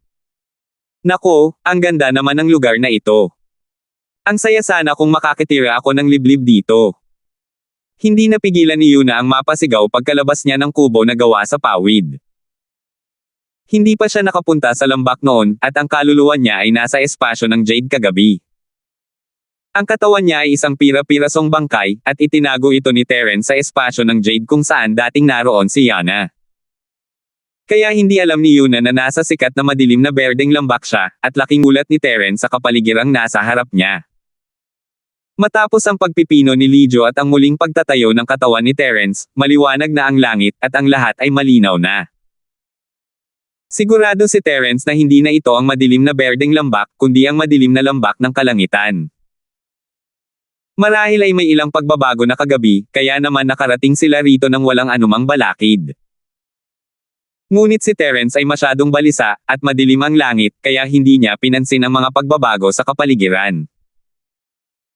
Nako, ang ganda naman ng lugar na ito. Ang saya sana kung makakitira ako ng liblib dito. Hindi napigilan ni Yuna ang mapasigaw pagkalabas niya ng kubo na gawa sa pawid. Hindi pa siya nakapunta sa lambak noon, at ang kaluluwa niya ay nasa espasyo ng Jade kagabi. Ang katawan niya ay isang pira-pirasong bangkay, at itinago ito ni Terence sa espasyo ng Jade kung saan dating naroon si Yana. Kaya hindi alam ni Yuna na nasa sikat na madilim na berdeng lambak siya, at laking gulat ni Terence sa kapaligirang nasa harap niya. Matapos ang pagpipino ni Liju at ang muling pagtatayo ng katawan ni Terence, maliwanag na ang langit at ang lahat ay malinaw na. Sigurado si Terence na hindi na ito ang madilim na berdeng lambak, kundi ang madilim na lambak ng kalangitan. Marahil ay may ilang pagbabago na kagabi, kaya naman nakarating sila rito ng walang anumang balakid. Ngunit si Terence ay masyadong balisa, at madilim ang langit, kaya hindi niya pinansin ang mga pagbabago sa kapaligiran.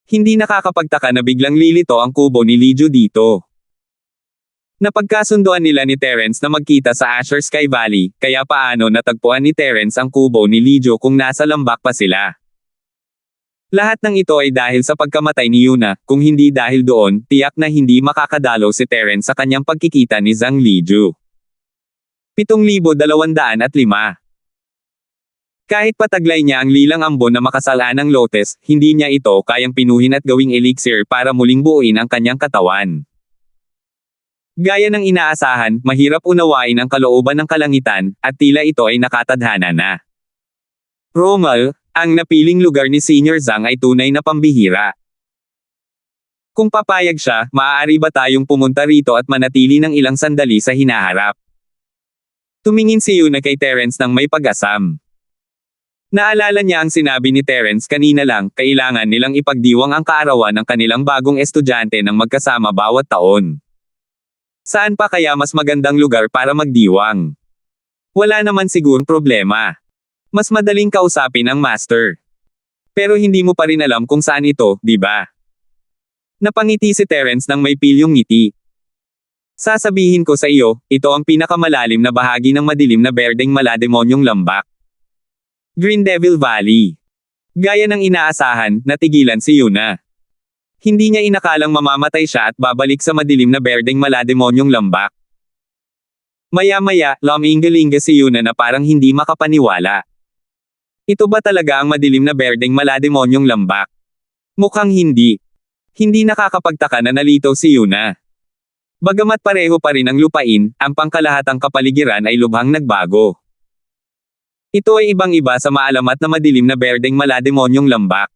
Hindi nakakapagtaka na biglang lilito ang kubo ni Liju dito. Napagkasunduan nila ni Terence na magkita sa Azure Sky Valley, kaya paano natagpuan ni Terence ang kubo ni Liju kung nasa lambak pa sila. Lahat ng ito ay dahil sa pagkamatay ni Yuna, kung hindi dahil doon, tiyak na hindi makakadalaw si Terence sa kanyang pagkikita ni Zhang Liju. 7,205. Kahit pataglay niya ang lilang ambon na makasalaan ng lotes, hindi niya ito kayang pinuhin at gawing elixir para muling buuin ang kanyang katawan. Gaya ng inaasahan, mahirap unawain ang kalooban ng kalangitan, at tila ito ay nakatadhana na. Romal, ang napiling lugar ni Senior Zhang ay tunay na pambihira. Kung papayag siya, maaari ba tayong pumunta rito at manatili ng ilang sandali sa hinaharap? Tumingin si Yuna kay Terence nang may pag-asam. Naalala niya ang sinabi ni Terence kanina lang, kailangan nilang ipagdiwang ang kaarawan ng kanilang bagong estudyante ng magkasama bawat taon. Saan pa kaya mas magandang lugar para magdiwang? Wala naman sigurong problema. Mas madaling kausapin ang master. Pero hindi mo pa rin alam kung saan ito, di ba? Napangiti si Terence nang may pilyong ngiti. Sasabihin ko sa iyo, ito ang pinakamalalim na bahagi ng madilim na berdeng malademonyong lambak. Green Devil Valley. Gaya ng inaasahan, natigilan si Yuna. Hindi niya inakalang mamamatay siya at babalik sa madilim na berdeng malademonyong lambak. Maya-maya, lumingalinga si Yuna na parang hindi makapaniwala. Ito ba talaga ang madilim na berdeng malademonyong lambak? Mukhang hindi. Hindi nakakapagtaka na nalito si Yuna. Bagamat pareho pa rin ang lupain, ang pangkalahatang kapaligiran ay lubhang nagbago. Ito ay ibang-iba sa maalamat na madilim na berdeng malademonyong lambak.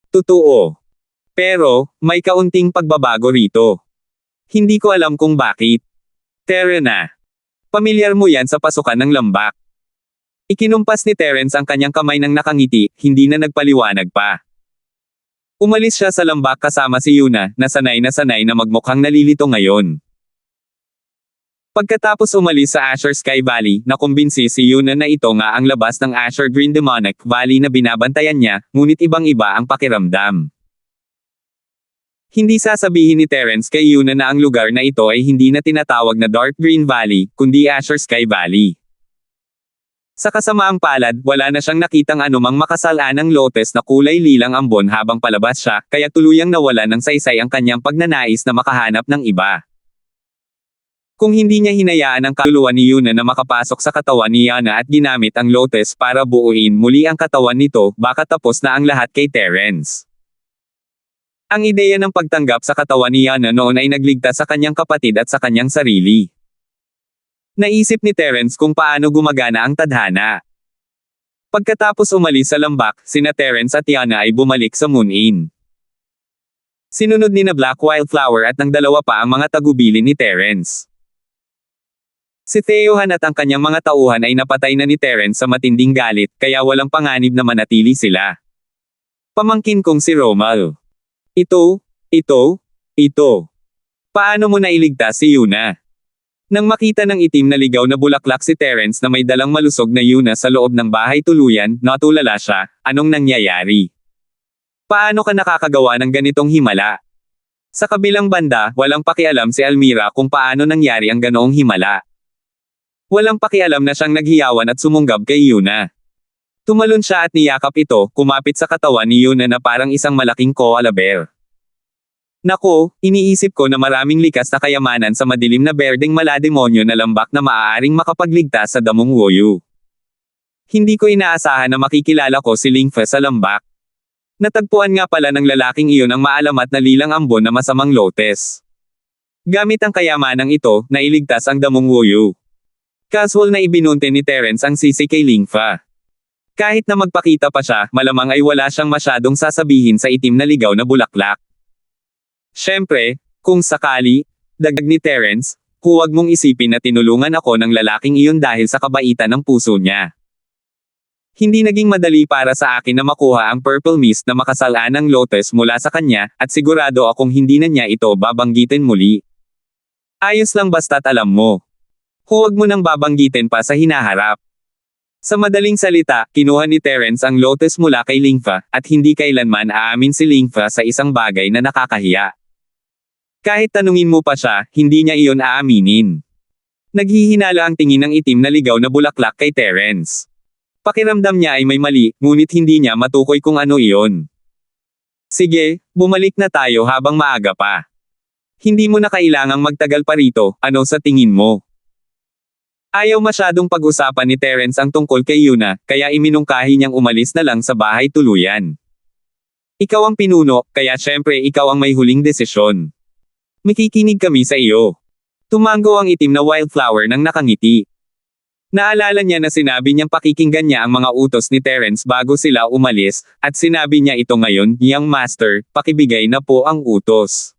Totoo. Pero, may kaunting pagbabago rito. Hindi ko alam kung bakit. Tara na. Pamilyar mo yan sa pasukan ng lambak. Ikinumpas ni Terence ang kanyang kamay ng nakangiti, hindi na nagpaliwanag pa. Umalis siya sa lambak kasama si Yuna, na sanay na magmukhang nalilito ngayon. Pagkatapos umalis sa Azure Sky Valley, nakumbinsi si Yuna na ito nga ang labas ng Azure Green Demonic Valley na binabantayan niya, ngunit ibang-iba ang pakiramdam. Hindi sasabihin ni Terence kay Yuna na ang lugar na ito ay hindi na tinatawag na Dark Green Valley, kundi Azure Sky Valley. Sa kasamaang palad, wala na siyang nakitang anumang makasalanang lotes na kulay lilang ambon habang palabas siya, kaya tuluyang nawala ng saysay ang kanyang pagnanais na makahanap ng iba. Kung hindi niya hinayaan ang kaluluwa ni Yuna na makapasok sa katawan ni Yana at ginamit ang lotes para buuin muli ang katawan nito, baka tapos na ang lahat kay Terence. Ang ideya ng pagtanggap sa katawan ni Yana noon ay nagligtas sa kanyang kapatid at sa kanyang sarili. Naisip ni Terence kung paano gumagana ang tadhana. Pagkatapos umalis sa lambak, sina Terence at Yana ay bumalik sa Moon Inn. Sinunod ni na Black Wildflower at ng dalawa pa ang mga tagubilin ni Terence. Si Theohan at ang kanyang mga tauhan ay napatay na ni Terence sa matinding galit, kaya walang panganib na manatili sila. Pamangkin kong si Romal. Ito. Paano mo nailigtas si Yuna? Nang makita ng itim na ligaw na bulaklak si Terence na may dalang malusog na Yuna sa loob ng bahay tuluyan, natulala siya, anong nangyayari? Paano ka nakakagawa ng ganitong himala? Sa kabilang banda, walang pakialam si Almira kung paano nangyari ang ganoong himala. Walang pakialam na siyang naghiyawan at sumunggab kay Yuna. Tumalon siya at niyakap ito, kumapit sa katawan ni Yuna na parang isang malaking koala bear. Nako, iniisip ko na maraming likas na kayamanan sa madilim na berdeng malademonyo na lambak na maaaring makapagligtas sa damong Woyu. Hindi ko inaasahan na makikilala ko si Lingfa sa lambak. Natagpuan nga pala ng lalaking iyon ang maalamat na lilang ambon na masamang lotes. Gamit ang kayamanang ito, nailigtas ang damong Woyu. Casual na ibinunte ni Terence ang sisi kay Lingfa. Kahit na magpakita pa siya, malamang ay wala siyang masyadong sasabihin sa itim na ligaw na bulaklak. Siyempre, kung sakali, dagdag ni Terence, huwag mong isipin na tinulungan ako ng lalaking iyon dahil sa kabaitan ng puso niya. Hindi naging madali para sa akin na makuha ang purple mist na makasalaan ng lotus mula sa kanya, at sigurado akong hindi na niya ito babanggitin muli. Ayos lang basta't alam mo. Huwag mo nang babanggitin pa sa hinaharap. Sa madaling salita, kinuha ni Terence ang lotus mula kay Lingfa, at hindi kailanman aamin si Lingfa sa isang bagay na nakakahiya. Kahit tanungin mo pa siya, hindi niya iyon aaminin. Naghihinala ang tingin ng itim na ligaw na bulaklak kay Terence. Pakiramdam niya ay may mali, ngunit hindi niya matukoy kung ano iyon. Sige, bumalik na tayo habang maaga pa. Hindi mo na kailangang magtagal pa rito, ano sa tingin mo? Ayaw masyadong pag-usapan ni Terence ang tungkol kay Yuna, kaya iminungkahi niyang umalis na lang sa bahay tuluyan. Ikaw ang pinuno, kaya syempre ikaw ang may huling desisyon. Makikinig kami sa iyo. Tumango ang itim na wildflower ng nakangiti. Naalala niya na sinabi niyang pakikinggan niya ang mga utos ni Terence bago sila umalis, at sinabi niya ito ngayon, "Young Master, pakibigay na po ang utos."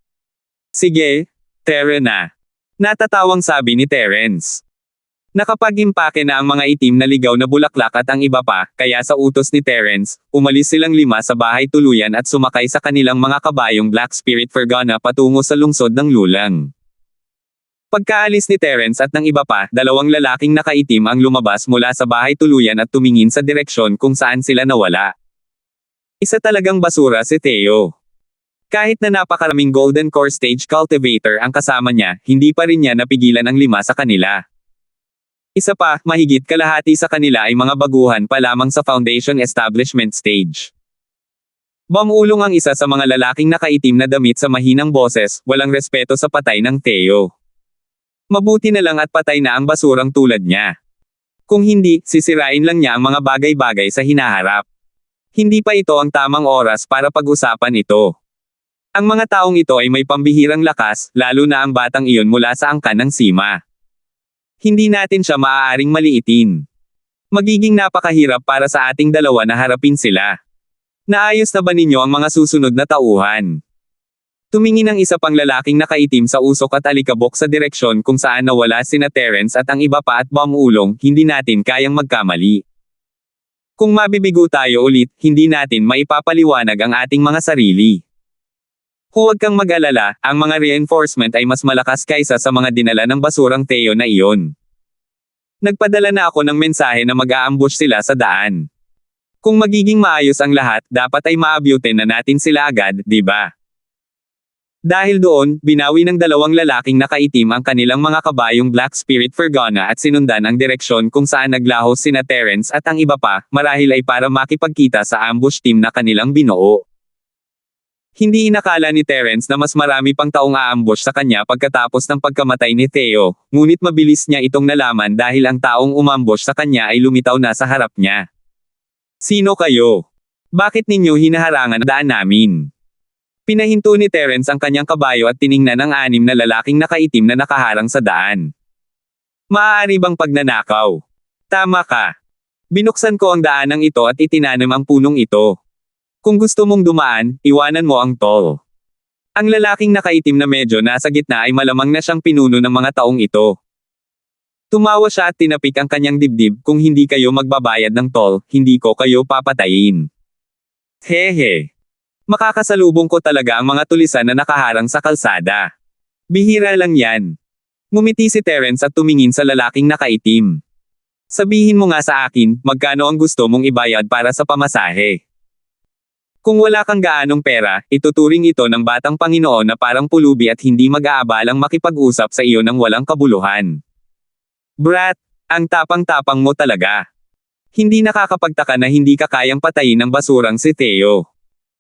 Sige, tara na. Natatawang sabi ni Terence. Nakapag-impake na ang mga itim na ligaw na bulaklak at ang iba pa, kaya sa utos ni Terence, umalis silang 5 sa bahay tuluyan at sumakay sa kanilang mga kabayong Black Spirit Fergana patungo sa lungsod ng Lulang. Pagkaalis ni Terence at ng iba pa, 2 lalaking nakaitim ang lumabas mula sa bahay tuluyan at tumingin sa direksyon kung saan sila nawala. Isa talagang basura si Theo. Kahit na napakaraming Golden Core Stage Cultivator ang kasama niya, hindi pa rin niya napigilan ang 5 sa kanila. Isa pa, mahigit kalahati sa kanila ay mga baguhan pa lamang sa Foundation Establishment Stage. Bamulong ang isa sa mga lalaking nakaitim na damit sa mahinang boses, walang respeto sa patay ng Theo. Mabuti na lang at patay na ang basurang tulad niya. Kung hindi, sisirain lang niya ang mga bagay-bagay sa hinaharap. Hindi pa ito ang tamang oras para pag-usapan ito. Ang mga taong ito ay may pambihirang lakas, lalo na ang batang iyon mula sa angkan ng Sima. Hindi natin siya maaaring maliitin. Magiging napakahirap para sa ating dalawa na harapin sila. Naayos na ba ninyo ang mga susunod na tauhan? Tumingin ang isa pang lalaking nakaitim sa usok at alikabok sa direksyon kung saan nawala sina Terence at ang iba pa at Bamulong, hindi natin kayang magkamali. Kung mabibigo tayo ulit, hindi natin maipapaliwanag ang ating mga sarili. Huwag kang mag-alala, ang mga reinforcement ay mas malakas kaysa sa mga dinala ng basurang Theo na iyon. Nagpadala na ako ng mensahe na mag-aambush sila sa daan. Kung magiging maayos ang lahat, dapat ay maabutin na natin sila agad, di ba? Dahil doon, binawi ng 2 lalaking nakaitim ang kanilang mga kabayong Black Spirit Fergana at sinundan ang direksyon kung saan naglahos sina Terence at ang iba pa, marahil ay para makipagkita sa ambush team na kanilang binuo. Hindi inakala ni Terence na mas marami pang taong aambush sa kanya pagkatapos ng pagkamatay ni Theo, ngunit mabilis niya itong nalaman dahil ang taong umambush sa kanya ay lumitaw na sa harap niya. Sino kayo? Bakit ninyo hinaharangan ang daan namin? Pinahinto ni Terence ang kanyang kabayo at tiningnan ang 6 na lalaking nakaitim na nakaharang sa daan. Maaari bang pagnanakaw? Tama ka. Binuksan ko ang daanang ito at itinanim ang punong ito. Kung gusto mong dumaan, iwanan mo ang tol. Ang lalaking nakaitim na medyo nasa gitna ay malamang na siyang pinuno ng mga taong ito. Tumawa siya at tinapik ang kanyang dibdib, kung hindi kayo magbabayad ng toll, hindi ko kayo papatayin. Hehe. Makakasalubong ko talaga ang mga tulisan na nakaharang sa kalsada. Bihira lang yan. Ngumiti si Terence at tumingin sa lalaking nakaitim. Sabihin mo nga sa akin, magkano ang gusto mong ibayad para sa pamasahe? Kung wala kang gaanong pera, ituturing ito ng batang Panginoon na parang pulubi at hindi mag-aabalang makipag-usap sa iyo ng walang kabuluhan. Brat, ang tapang-tapang mo talaga. Hindi nakakapagtaka na hindi ka kayang patayin ng basurang si Theo.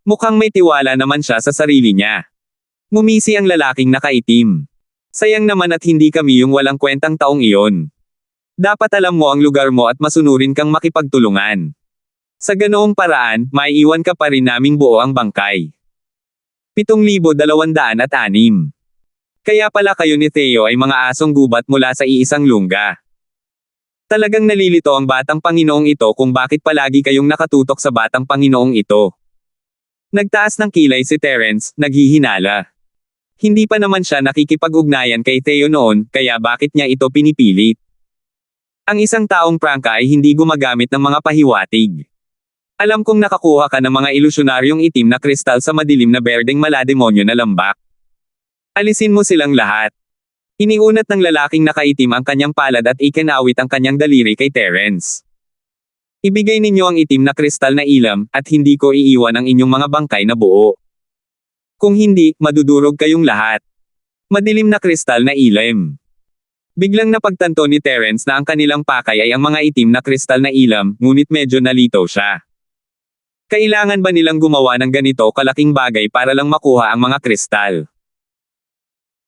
Mukhang may tiwala naman siya sa sarili niya. Ngumisi ang lalaking nakaitim. Sayang naman at hindi kami yung walang kwentang taong iyon. Dapat alam mo ang lugar mo at masunurin kang makipagtulungan. Sa ganoong paraan, maiiwan ka pa rin naming buo ang bangkay. 7,206. Kaya pala kayo ni Theo ay mga asong gubat mula sa iisang lungga. Talagang nalilito ang batang Panginoong ito kung bakit palagi kayong nakatutok sa batang Panginoong ito. Nagtaas ng kilay si Terence, naghihinala. Hindi pa naman siya nakikipag-ugnayan kay Theo noon, kaya bakit niya ito pinipilit? Ang isang taong prangka ay hindi gumagamit ng mga pahiwatig. Alam kong nakakuha ka ng mga ilusyonaryong itim na kristal sa madilim na berdeng malademonyo na lambak. Alisin mo silang lahat. Iniunat ng lalaking nakaitim ang kanyang palad at ikinawit ang kanyang daliri kay Terence. Ibigay ninyo ang itim na kristal na ilam, at hindi ko iiwan ang inyong mga bangkay na buo. Kung hindi, madudurog kayong lahat. Madilim na kristal na ilam. Biglang napagtanto ni Terence na ang kanilang pakay ay ang mga itim na kristal na ilam, ngunit medyo nalito siya. Kailangan ba nilang gumawa ng ganito kalaking bagay para lang makuha ang mga kristal?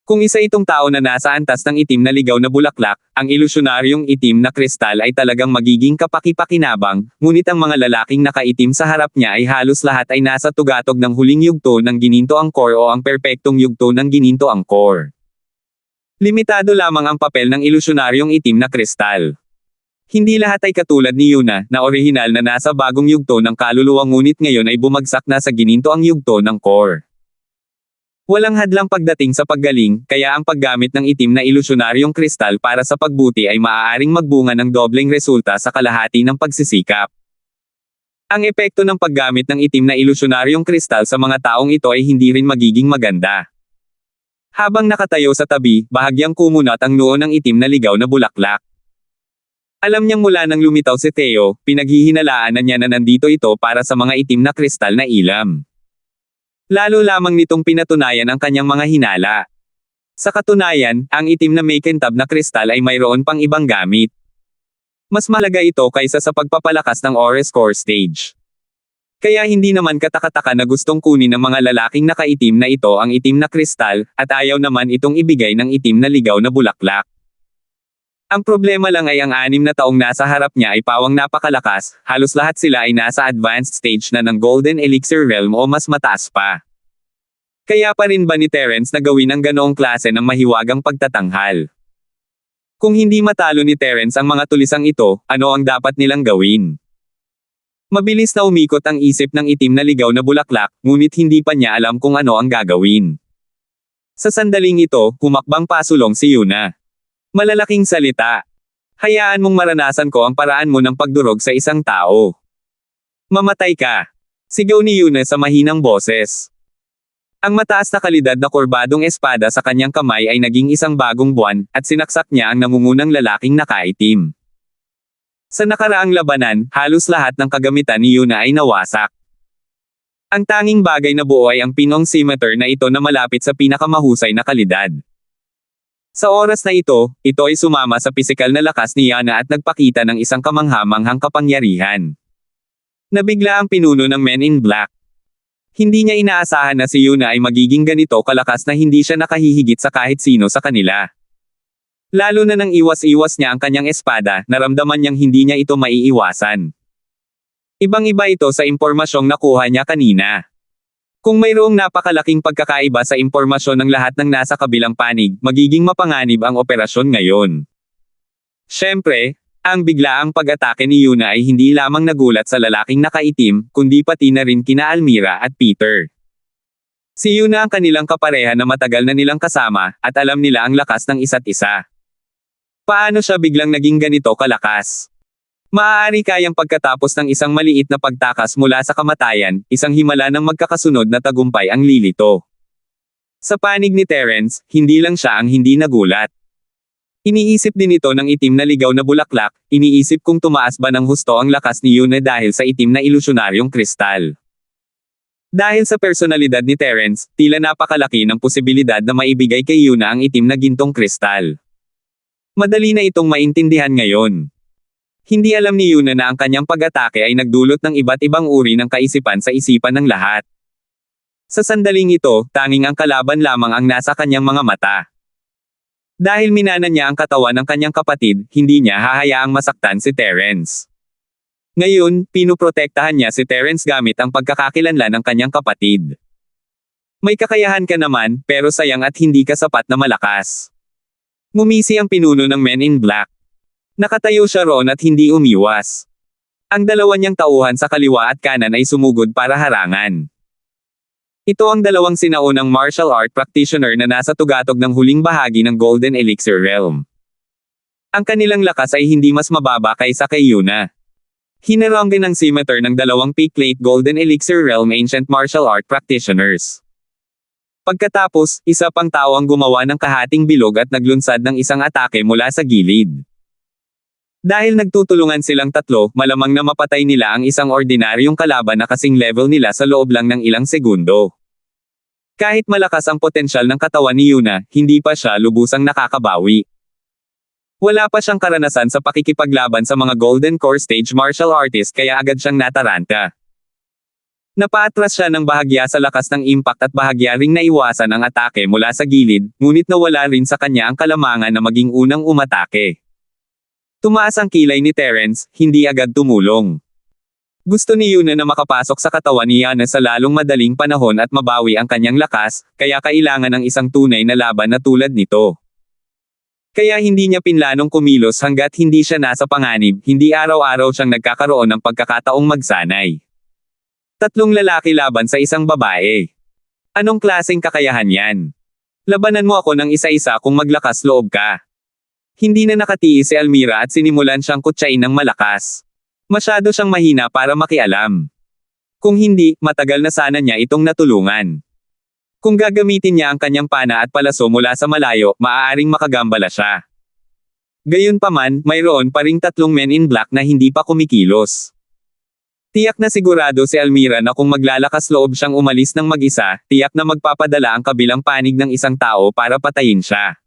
Kung isa itong tao na nasa antas ng itim na ligaw na bulaklak, ang ilusyonaryong itim na kristal ay talagang magiging kapaki-pakinabang, ngunit ang mga lalaking nakaitim sa harap niya ay halos lahat ay nasa tugatog ng huling yugto ng gininto angkor o ang perpektong yugto ng gininto angkor. Limitado lamang ang papel ng ilusyonaryong itim na kristal. Hindi lahat ay katulad ni Yuna, na orihinal na nasa bagong yugto ng kaluluwa ngunit ngayon ay bumagsak na sa gininto ang yugto ng core. Walang hadlang pagdating sa paggaling, kaya ang paggamit ng itim na ilusyonaryong kristal para sa pagbuti ay maaaring magbunga ng dobleng resulta sa kalahati ng pagsisikap. Ang epekto ng paggamit ng itim na ilusyonaryong kristal sa mga taong ito ay hindi rin magiging maganda. Habang nakatayo sa tabi, bahagyang kumunat ang noo ng itim na ligaw na bulaklak. Alam niyang mula nang lumitaw si Theo, pinaghihinalaan na niya na nandito ito para sa mga itim na kristal na ilam. Lalo lamang nitong pinatunayan ang kanyang mga hinala. Sa katunayan, ang itim na makintab na kristal ay mayroon pang ibang gamit. Mas mahalaga ito kaysa sa pagpapalakas ng Ores Core Stage. Kaya hindi naman katakataka na gustong kunin ng mga lalaking nakaitim na ito ang itim na kristal, at ayaw naman itong ibigay ng itim na ligaw na bulaklak. Ang problema lang ay ang 6 na taong nasa harap niya ay pawang napakalakas, halos lahat sila ay nasa advanced stage na ng Golden Elixir Realm o mas mataas pa. Kaya pa rin ba ni Terence na gawin ang ganoong klase ng mahiwagang pagtatanghal? Kung hindi matalo ni Terence ang mga tulisang ito, ano ang dapat nilang gawin? Mabilis na umikot ang isip ng itim na ligaw na bulaklak, ngunit hindi pa niya alam kung ano ang gagawin. Sa sandaling ito, humakbang pasulong si Yuna. Malalaking salita. Hayaan mong maranasan ko ang paraan mo ng pagdurog sa isang tao. Mamatay ka. Sigaw ni Yuna sa mahinang boses. Ang mataas na kalidad na kurbadong espada sa kanyang kamay ay naging isang bagong buwan, at sinaksak niya ang nangungunang lalaking nakaitim. Sa nakaraang labanan, halos lahat ng kagamitan ni Yuna ay nawasak. Ang tanging bagay na buo ay ang pinong scimitar na ito na malapit sa pinakamahusay na kalidad. Sa oras na ito ay sumama sa pisikal na lakas ni Yana at nagpakita ng isang kamangha-manghang kapangyarihan. Nabigla ang pinuno ng Men in Black. Hindi niya inaasahan na si Yuna ay magiging ganito kalakas na hindi siya nakahihigit sa kahit sino sa kanila. Lalo na nang iwas-iwas niya ang kanyang espada, naramdaman niyang hindi niya ito maiiwasan. Ibang-iba ito sa impormasyong nakuha niya kanina. Kung mayroong napakalaking pagkakaiba sa impormasyon ng lahat ng nasa kabilang panig, magiging mapanganib ang operasyon ngayon. Siyempre, ang biglaang pag-atake ni Yuna ay hindi lamang nagulat sa lalaking nakaitim, kundi pati na rin kina Almira at Peter. Si Yuna ang kanilang kapareha na matagal na nilang kasama, at alam nila ang lakas ng isa't isa. Paano siya biglang naging ganito kalakas? Maaari kayang pagkatapos ng isang maliit na pagtakas mula sa kamatayan, isang himala ng magkakasunod na tagumpay ang lilito. Sa panig ni Terence, hindi lang siya ang hindi nagulat. Iniisip din ito ng itim na ligaw na bulaklak, iniisip kung tumaas ba ng husto ang lakas ni Yuna dahil sa itim na ilusyonaryong kristal. Dahil sa personalidad ni Terence, tila napakalaki ng posibilidad na maibigay kay Yuna ang itim na gintong kristal. Madali na itong maintindihan ngayon. Hindi alam ni Yuna na ang kanyang pag-atake ay nagdulot ng iba't ibang uri ng kaisipan sa isipan ng lahat. Sa sandaling ito, tanging ang kalaban lamang ang nasa kanyang mga mata. Dahil minana niya ang katawan ng kanyang kapatid, hindi niya hahayaang masaktan si Terence. Ngayon, pinuprotektahan niya si Terence gamit ang pagkakakilanlan ng kanyang kapatid. May kakayahan ka naman, pero sayang at hindi ka sapat na malakas. Ngumisi ang pinuno ng Men in Black. Nakatayo siya roon at hindi umiwas. Ang dalawa niyang tauhan sa kaliwa at kanan ay sumugod para harangan. Ito ang dalawang sinaunang martial art practitioner na nasa tugatog ng huling bahagi ng Golden Elixir Realm. Ang kanilang lakas ay hindi mas mababa kaysa kay Yuna. Hinaranggan ng scimitar ng dalawang Peak-Late Golden Elixir Realm Ancient Martial Art Practitioners. Pagkatapos, isa pang tao ang gumawa ng kahating bilog at naglunsad ng isang atake mula sa gilid. Dahil nagtutulungan silang tatlo, malamang na mapatay nila ang isang ordinaryong kalaban na kasing level nila sa loob lang ng ilang segundo. Kahit malakas ang potensyal ng katawan ni Yuna, hindi pa siya lubusang nakakabawi. Wala pa siyang karanasan sa pakikipaglaban sa mga Golden Core Stage martial artist kaya agad siyang nataranta. Napaatras siya ng bahagya sa lakas ng impact at bahagya ring naiwasan ang atake mula sa gilid, ngunit nawala rin sa kanya ang kalamangan na maging unang umatake. Tumaas ang kilay ni Terence, hindi agad tumulong. Gusto ni Yuna na makapasok sa katawan ni Yana sa lalong madaling panahon at mabawi ang kanyang lakas, kaya kailangan ng isang tunay na laban na tulad nito. Kaya hindi niya pinlanong kumilos hanggat hindi siya nasa panganib, hindi araw-araw siyang nagkakaroon ng pagkakataong magsanay. 3 lalaki laban sa isang babae. Anong klaseng kakayahan yan? Labanan mo ako ng isa-isa kung maglakas loob ka. Hindi na nakatiis si Almira at sinimulan siyang kutsain ng malakas. Masyado siyang mahina para makialam. Kung hindi, matagal na sana niya itong natulungan. Kung gagamitin niya ang kanyang pana at palaso mula sa malayo, maaaring makagambala siya. Gayunpaman, mayroon pa ring 3 Men in Black na hindi pa kumikilos. Tiyak na sigurado si Almira na kung maglalakas loob siyang umalis ng mag-isa, tiyak na magpapadala ang kabilang panig ng isang tao para patayin siya.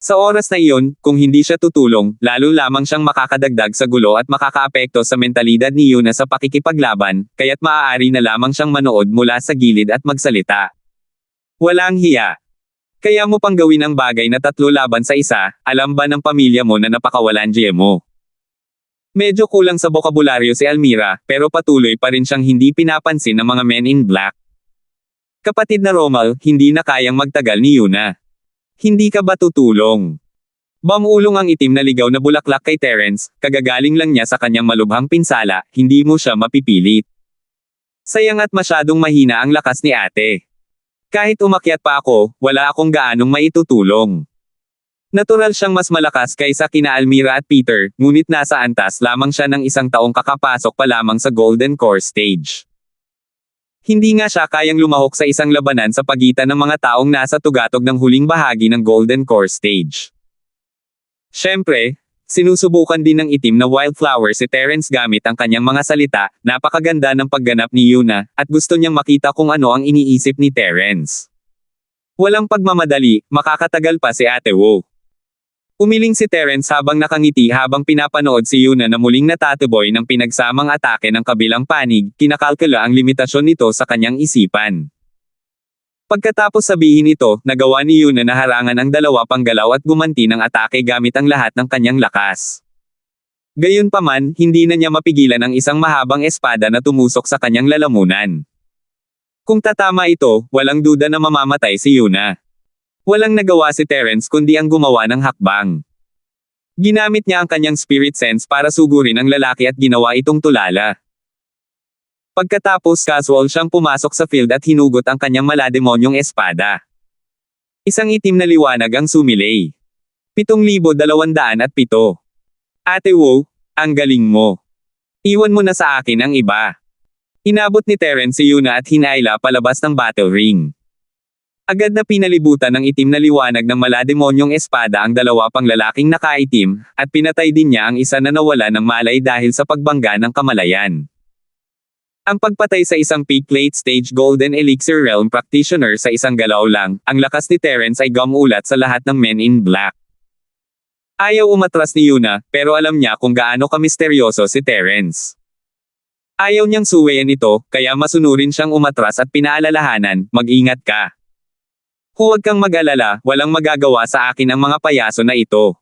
Sa oras na iyon, kung hindi siya tutulong, lalo lamang siyang makakadagdag sa gulo at makakaapekto sa mentalidad ni Yuna sa pakikipaglaban, kaya't maaari na lamang siyang manood mula sa gilid at magsalita. Walang hiya. Kaya mo pang gawin ang bagay na 3 laban sa 1, alam ba ng pamilya mo na napakawalan mo? Medyo kulang sa bokabularyo si Almira, pero patuloy pa rin siyang hindi pinapansin ng mga men in black. Kapatid na Romal, hindi na kayang magtagal ni Yuna. Hindi ka ba tutulong? Bamulong ang itim na ligaw na bulaklak kay Terence, kagagaling lang niya sa kanyang malubhang pinsala, hindi mo siya mapipilit. Sayang at masyadong mahina ang lakas ni ate. Kahit umakyat pa ako, wala akong gaanong maitutulong. Natural siyang mas malakas kaysa kina Almira at Peter, ngunit nasa antas lamang siya ng 1 taong kakapasok pa lamang sa Golden Core stage. Hindi nga siya kayang lumahok sa isang labanan sa pagitan ng mga taong nasa tugatog ng huling bahagi ng Golden Core stage. Siyempre, sinusubukan din ng itim na wildflower si Terence gamit ang kanyang mga salita, napakaganda ng pagganap ni Yuna, at gusto niyang makita kung ano ang iniisip ni Terence. Walang pagmamadali, makakatagal pa si Ate Wu. Umiling si Terence habang nakangiti habang pinapanood si Yuna na muling natataboy ng pinagsamang atake ng kabilang panig, kinakalkula ang limitasyon nito sa kanyang isipan. Pagkatapos sabihin ito, nagawa ni Yuna na harangan ang 2 panggalaw at gumanti ng atake gamit ang lahat ng kanyang lakas. Gayunpaman, hindi na niya mapigilan ang isang mahabang espada na tumusok sa kanyang lalamunan. Kung tatama ito, walang duda na mamamatay si Yuna. Walang nagawa si Terence kundi ang gumawa ng hakbang. Ginamit niya ang kanyang spirit sense para sugurin ang lalaki at ginawa itong tulala. Pagkatapos casual siyang pumasok sa field at hinugot ang kanyang malademonyong espada. Isang itim na liwanag ang sumilay. 7,207. Ate Wu, ang galing mo. Iwan mo na sa akin ang iba. Inabot ni Terence si Yuna at hinaila palabas ng battle ring. Agad na pinalibutan ng itim na liwanag ng malademonyong espada ang 2 pang lalaking nakaitim, at pinatay din niya ang isa na nawala ng malay dahil sa pagbangga ng kamalayan. Ang pagpatay sa isang peak late stage Golden Elixir Realm practitioner sa isang galaw lang, ang lakas ni Terence ay gumulat sa lahat ng men in black. Ayaw umatras ni Yuna, pero alam niya kung gaano kamisteryoso si Terence. Ayaw niyang suwayan ito, kaya masunurin siyang umatras at pinaalalahanan, mag-ingat ka. Huwag kang mag-alala, walang magagawa sa akin ang mga payaso na ito.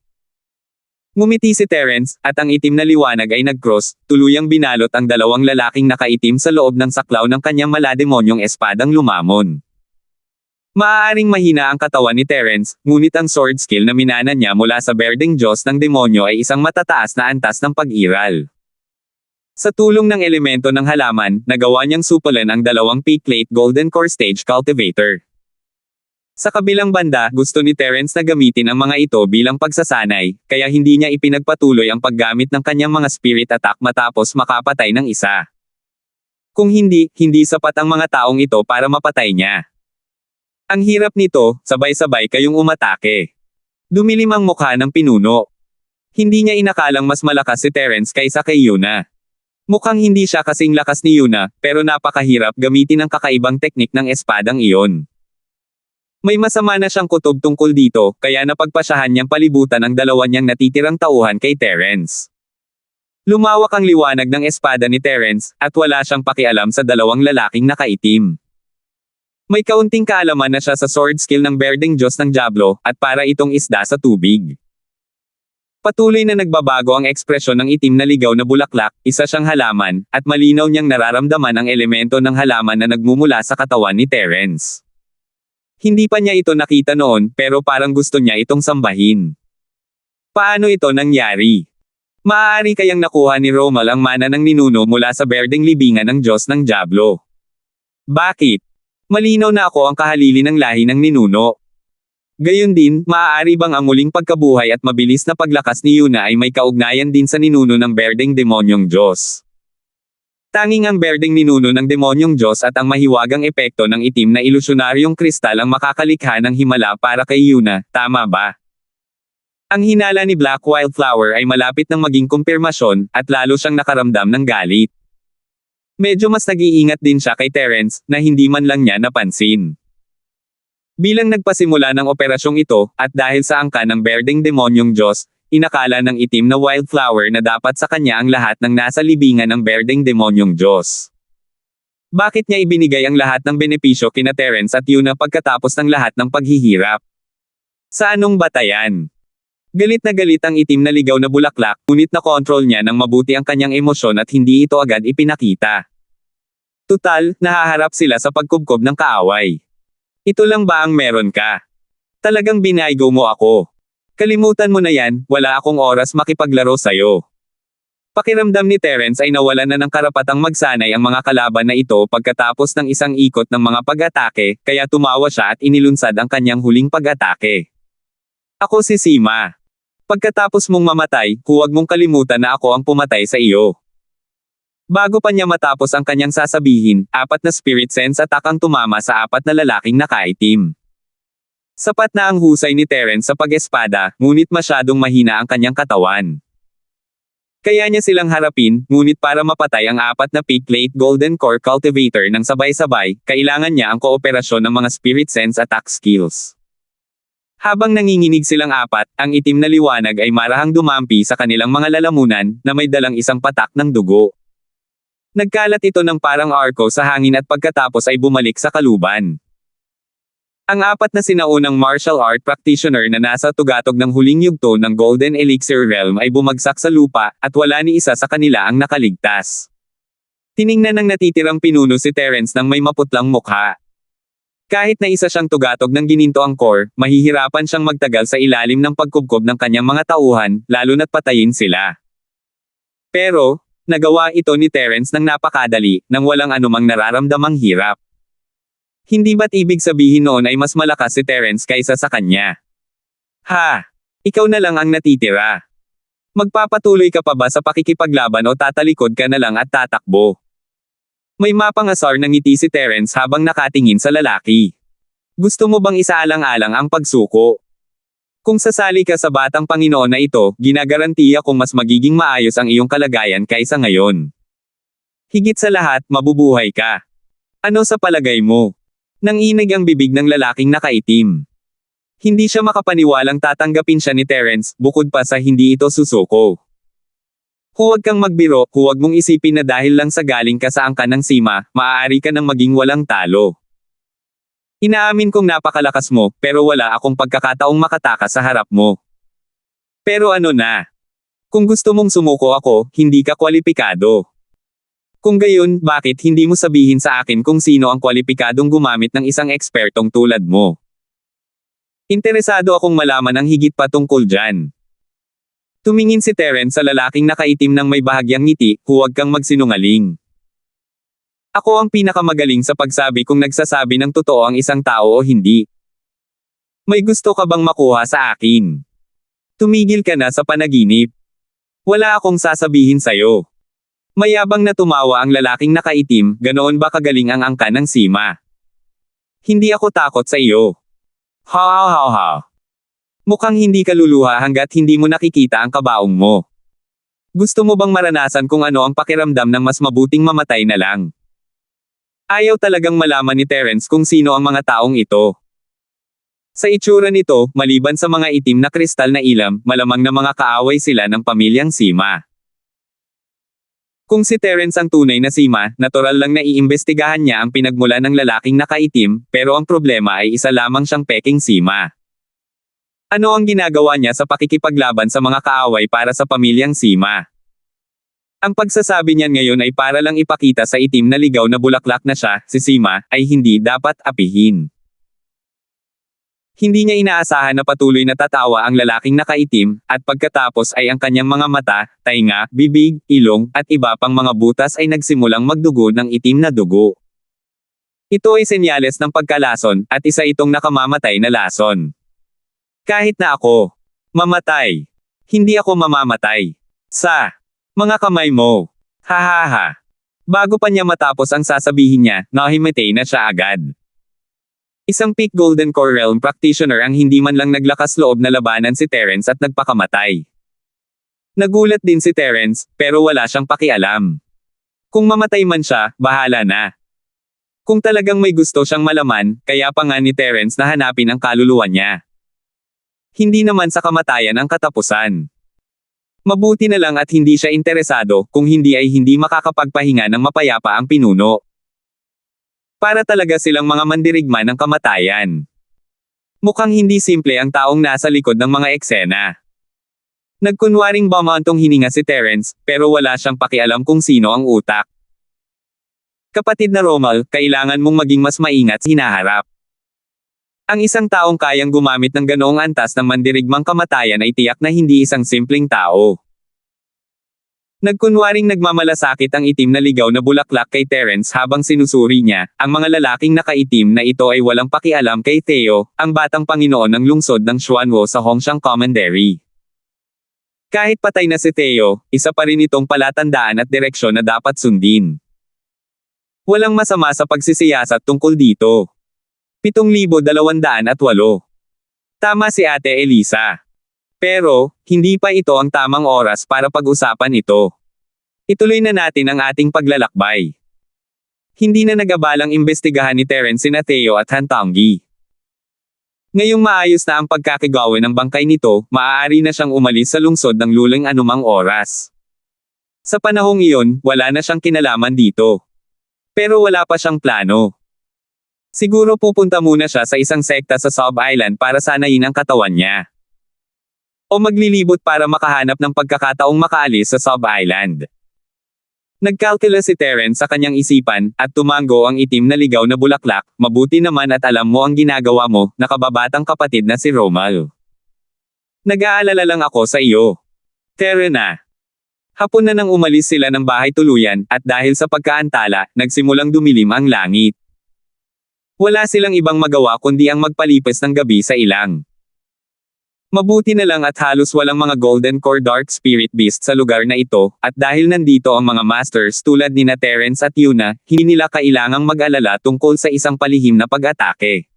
Ngumiti si Terence, at ang itim na liwanag ay nag-cross, tuluyang binalot ang 2 lalaking nakaitim sa loob ng saklaw ng kanyang malademonyong espadang lumamon. Maaaring mahina ang katawan ni Terence, ngunit ang sword skill na minana niya mula sa berdeng Diyos ng demonyo ay isang matataas na antas ng pag-iral. Sa tulong ng elemento ng halaman, nagawa niyang supulan ang 2 peak late Golden Core stage cultivator. Sa kabilang banda, gusto ni Terence na gamitin ang mga ito bilang pagsasanay, kaya hindi niya ipinagpatuloy ang paggamit ng kanyang mga spirit attack matapos makapatay ng isa. Kung hindi sapat ang mga taong ito para mapatay niya. Ang hirap nito, sabay-sabay kayong umatake. Dumilim ang mukha ng pinuno. Hindi niya inakalang mas malakas si Terence kaysa kay Yuna. Mukhang hindi siya kasing lakas ni Yuna, pero napakahirap gamitin ang kakaibang teknik ng espadang iyon. May masama na siyang kutob tungkol dito, kaya napagpasyahan niyang palibutan ang 2 niyang natitirang tauhan kay Terence. Lumawak ang liwanag ng espada ni Terence, at wala siyang pakialam sa 2 lalaking nakaitim. May kaunting kaalaman na siya sa sword skill ng berdeng Diyos ng Diablo, at para itong isda sa tubig. Patuloy na nagbabago ang ekspresyon ng itim na ligaw na bulaklak, isa siyang halaman, at malinaw niyang nararamdaman ang elemento ng halaman na nagmumula sa katawan ni Terence. Hindi pa niya ito nakita noon, pero parang gusto niya itong sambahin. Paano ito nangyari? Maaari kayang nakuha ni Romal ang mana ng ninuno mula sa berdeng libingan ng Diyos ng Diablo. Bakit? Malinaw na ako ang kahalili ng lahi ng ninuno. Gayon din, maaari bang ang muling pagkabuhay at mabilis na paglakas ni Yuna ay may kaugnayan din sa ninuno ng berdeng demonyong Diyos? Tanging ang berdeng ninuno ng demonyong Diyos at ang mahiwagang epekto ng itim na ilusyonaryong kristal ang makakalikha ng himala para kay Yuna, tama ba? Ang hinala ni Black Wildflower ay malapit nang maging kumpirmasyon, at lalo siyang nakaramdam ng galit. Medyo mas nag-iingat din siya kay Terence, na hindi man lang niya napansin. Bilang nagpasimula ng operasyong ito, at dahil sa angka ng berdeng demonyong Diyos, inakala ng itim na wildflower na dapat sa kanya ang lahat ng nasa libingan ng berdeng demonyong Diyos. Bakit niya ibinigay ang lahat ng benepisyo kina Terence at Yuna pagkatapos ng lahat ng paghihirap? Sa anong batayan? Galit na galit ang itim na ligaw na bulaklak, ngunit na-control niya ng mabuti ang kanyang emosyon at hindi ito agad ipinakita. Tutal, nahaharap sila sa pagkubkob ng kaaway. Ito lang ba ang meron ka? Talagang binaygo mo ako. Kalimutan mo na yan, wala akong oras makipaglaro sa'yo. Pakiramdam ni Terence ay nawalan na ng karapatang magsanay ang mga kalaban na ito pagkatapos ng isang ikot ng mga pag-atake, kaya tumawa siya at inilunsad ang kanyang huling pag-atake. Ako si Sima. Pagkatapos mong mamatay, huwag mong kalimutan na ako ang pumatay sa iyo. Bago pa niya matapos ang kanyang sasabihin, 4 na spirit sense attack ang tumama sa 4 na lalaking nakaitim. Sapat na ang husay ni Terence sa pag-espada, ngunit masyadong mahina ang kanyang katawan. Kaya niya silang harapin, ngunit para mapatay ang 4 na Peak Plate Golden Core Cultivator ng sabay-sabay, kailangan niya ang kooperasyon ng mga spirit sense attack skills. Habang nanginginig silang 4, ang itim na liwanag ay marahang dumampi sa kanilang mga lalamunan, na may dalang isang patak ng dugo. Nagkalat ito ng parang arko sa hangin at pagkatapos ay bumalik sa kaluban. Ang 4 na sinaunang martial art practitioner na nasa tugatog ng huling yugto ng Golden Elixir Realm ay bumagsak sa lupa, at wala ni isa sa kanila ang nakaligtas. Tiningnan ng natitirang pinuno si Terence ng may maputlang mukha. Kahit na isa siyang tugatog ng gininto ang core, mahihirapan siyang magtagal sa ilalim ng pagkubkob ng kanyang mga tauhan, lalo na't patayin sila. Pero, nagawa ito ni Terence ng napakadali, nang walang anumang nararamdamang hirap. Hindi ba't ibig sabihin noon ay mas malakas si Terence kaysa sa kanya? Ha! Ikaw na lang ang natitira. Magpapatuloy ka pa ba sa pakikipaglaban o tatalikod ka na lang at tatakbo? May mapangasar na ngiti si Terence habang nakatingin sa lalaki. Gusto mo bang isaalang-alang ang pagsuko? Kung sasali ka sa batang Panginoon na ito, ginagarantiya kong mas magiging maayos ang iyong kalagayan kaysa ngayon. Higit sa lahat, mabubuhay ka. Ano sa palagay mo? Nanginig ang bibig ng lalaking nakaitim. Hindi siya makapaniwalang tatanggapin siya ni Terence, bukod pa sa hindi ito susuko. Huwag kang magbiro, huwag mong isipin na dahil lang sa galing ka sa angkan ng Sima, maaari ka nang maging walang talo. Inaamin kong napakalakas mo, pero wala akong pagkakataong makatakas sa harap mo. Pero ano na? Kung gusto mong sumuko ako, hindi ka kwalipikado. Kung gayon, bakit hindi mo sabihin sa akin kung sino ang kwalipikadong gumamit ng isang ekspertong tulad mo? Interesado akong malaman ang higit pa tungkol dyan. Tumingin si Terence sa lalaking nakaitim ng may bahagyang ngiti, huwag kang magsinungaling. Ako ang pinakamagaling sa pagsabi kung nagsasabi ng totoo ang isang tao o hindi. May gusto ka bang makuha sa akin? Tumigil ka na sa panaginip. Wala akong sasabihin sa'yo. Mayabang na tumawa ang lalaking nakaitim, ganoon ba kagaling ang angka ng Sima? Hindi ako takot sa iyo. Ha. Mukhang hindi ka luluha hanggat hindi mo nakikita ang kabaong mo. Gusto mo bang maranasan kung ano ang pakiramdam ng mas mabuting mamatay na lang? Ayaw talagang malaman ni Terence kung sino ang mga taong ito. Sa itsura nito, maliban sa mga itim na kristal na ilam, malamang na mga kaaway sila ng pamilyang Sima. Kung si Terence ang tunay na Sima, natural lang na iimbestigahan niya ang pinagmulan ng lalaking nakaitim, pero ang problema ay isa lamang siyang peking Sima. Ano ang ginagawa niya sa pakikipaglaban sa mga kaaway para sa pamilyang Sima? Ang pagsasabi niyan ngayon ay para lang ipakita sa itim na ligaw na bulaklak na siya, si Sima, ay hindi dapat apihin. Hindi niya inaasahan na patuloy na tatawa ang lalaking nakaitim, at pagkatapos ay ang kanyang mga mata, tainga, bibig, ilong, at iba pang mga butas ay nagsimulang magdugo ng itim na dugo. Ito ay senyales ng pagkalason, at isa itong nakamamatay na lason. Kahit na ako mamatay, hindi ako mamamatay sa mga kamay mo. Ha. Bago pa niya matapos ang sasabihin niya, nahimatay na siya agad. Isang Peak Golden Core Realm Practitioner ang hindi man lang naglakas loob na labanan si Terence at nagpakamatay. Nagulat din si Terence, pero wala siyang pakialam. Kung mamatay man siya, bahala na. Kung talagang may gusto siyang malaman, kaya pa nga ni Terence na hanapin ang kaluluwa niya. Hindi naman sa kamatayan ang katapusan. Mabuti na lang at hindi siya interesado, kung hindi ay hindi makakapagpahinga ng mapayapa ang pinuno. Para talaga silang mga mandirigma ng kamatayan. Mukhang hindi simple ang taong nasa likod ng mga eksena. Nagkunwaring bumantong hininga si Terence, pero wala siyang pakialam kung sino ang utak. Kapatid na Romal, kailangan mong maging mas maingat sa hinaharap. Ang isang taong kayang gumamit ng ganoong antas ng mandirigmang kamatayan ay tiyak na hindi isang simpleng tao. Nagkunwaring nagmamalasakit ang itim na ligaw na bulaklak kay Terence habang sinusuri niya, ang mga lalaking nakaitim na ito ay walang pakialam kay Theo, ang batang Panginoon ng lungsod ng Xuanwo sa Hongshan Commandery. Kahit patay na si Theo, isa pa rin itong palatandaan at direksyon na dapat sundin. Walang masama sa pagsisiyasat tungkol dito. 7,208. Tama si Ate Elisa. Pero, hindi pa ito ang tamang oras para pag-usapan ito. Ituloy na natin ang ating paglalakbay. Hindi na nagabalang imbestigahan ni Terence sina Theo at Han Tongyi. Ngayong maayos na ang pagkakagawa ng bangkay nito, maaari na siyang umalis sa lungsod ng luling anumang oras. Sa panahong iyon, wala na siyang kinalaman dito. Pero wala pa siyang plano. Siguro pupunta muna siya sa isang sekta sa Sub Island para sanayin ang katawan niya. O maglilibot para makahanap ng pagkakataong makaalis sa Sub Island. Nagkalkula si Terence sa kanyang isipan, at tumango ang itim na ligaw na bulaklak, mabuti naman at alam mo ang ginagawa mo, nakababatang kapatid na si Romal. Nag-aalala lang ako sa iyo. Tara na. Hapon na nang umalis sila ng bahay tuluyan, at dahil sa pagkaantala, nagsimulang dumilim ang langit. Wala silang ibang magawa kundi ang magpalipas ng gabi sa ilang. Mabuti na lang at halos walang mga Golden Core Dark Spirit Beast sa lugar na ito, at dahil nandito ang mga masters tulad nina Terence at Yuna, hindi nila kailangang mag-alala tungkol sa isang palihim na pag-atake.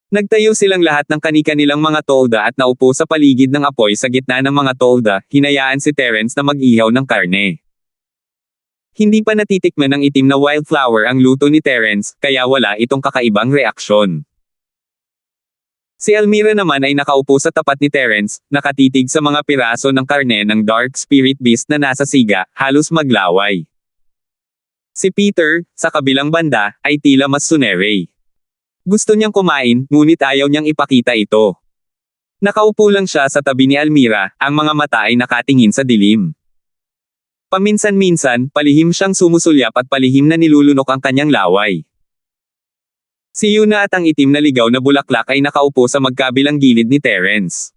Nagtayo silang lahat ng kani-kanilang mga tolda at naupo sa paligid ng apoy sa gitna ng mga tolda, hinayaan si Terence na mag-ihaw ng karne. Hindi pa natitikman ng itim na wildflower ang luto ni Terence, kaya wala itong kakaibang reaksyon. Si Almira naman ay nakaupo sa tapat ni Terence, nakatitig sa mga piraso ng karne ng Dark Spirit Beast na nasa siga, halos maglaway. Si Peter, sa kabilang banda, ay tila mas sunere. Gusto niyang kumain, ngunit ayaw niyang ipakita ito. Nakaupo lang siya sa tabi ni Almira, ang mga mata ay nakatingin sa dilim. Paminsan-minsan, palihim siyang sumusulyap at palihim na nilulunok ang kanyang laway. Si Yuna at ang itim na ligaw na bulaklak ay nakaupo sa magkabilang gilid ni Terence.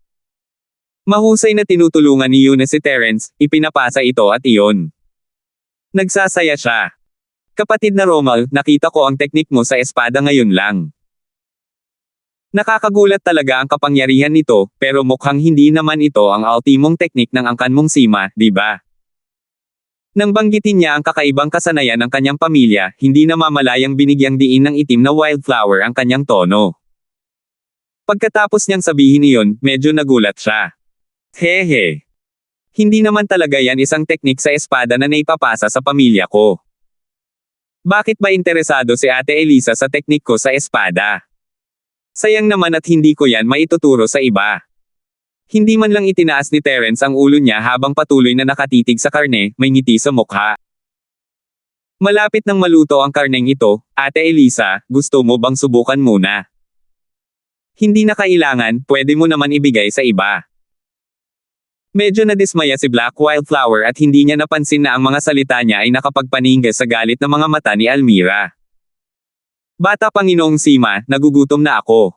Mahusay na tinutulungan ni Yuna si Terence, ipinapasa ito at iyon. Nagsasaya siya. Kapatid na Romal, nakita ko ang teknik mo sa espada ngayon lang. Nakakagulat talaga ang kapangyarihan nito, pero mukhang hindi naman ito ang ultimong teknik ng angkan mong Sima, di ba? Nang banggitin niya ang kakaibang kasanayan ng kanyang pamilya, hindi namamalayang binigyang diin ng itim na wildflower ang kanyang tono. Pagkatapos niyang sabihin iyon, medyo nagulat siya. Hehe. Hindi naman talaga yan isang teknik sa espada na naipapasa sa pamilya ko. Bakit ba interesado si Ate Elisa sa teknik ko sa espada? Sayang naman at hindi ko yan maituturo sa iba. Hindi man lang itinaas ni Terence ang ulo niya habang patuloy na nakatitig sa karne, may ngiti sa mukha. Malapit nang maluto ang karneng ito, Ate Elisa, gusto mo bang subukan muna? Hindi na kailangan, pwede mo naman ibigay sa iba. Medyo nadismaya si Black Wildflower at hindi niya napansin na ang mga salita niya ay nakapagpaningga sa galit ng mga mata ni Almira. Bata Panginoong Sima, nagugutom na ako.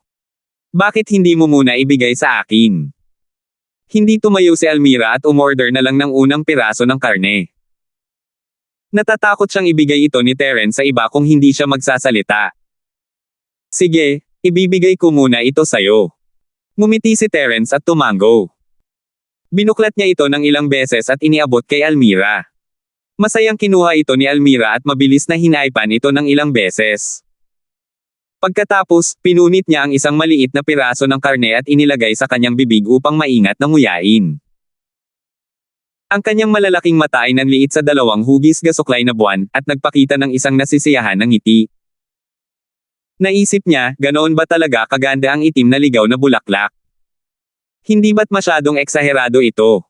Bakit hindi mo muna ibigay sa akin? Hindi tumayo si Almira at umorder na lang ng unang piraso ng karne. Natatakot siyang ibigay ito ni Terence sa iba kung hindi siya magsasalita. Sige, ibibigay ko muna ito sayo. Ngumiti si Terence at tumango. Binuklat niya ito ng ilang beses at iniabot kay Almira. Masayang kinuha ito ni Almira at mabilis na hinaipan ito ng ilang beses. Pagkatapos, pinunit niya ang isang maliit na piraso ng karne at inilagay sa kanyang bibig upang maingat na nguyain. Ang kanyang malalaking mata ay nanliit sa dalawang hugis gasuklay na buwan, at nagpakita ng isang nasisiyahan ng ngiti. Naisip niya, ganoon ba talaga kaganda ang itim na ligaw na bulaklak? Hindi ba't masyadong eksaherado ito?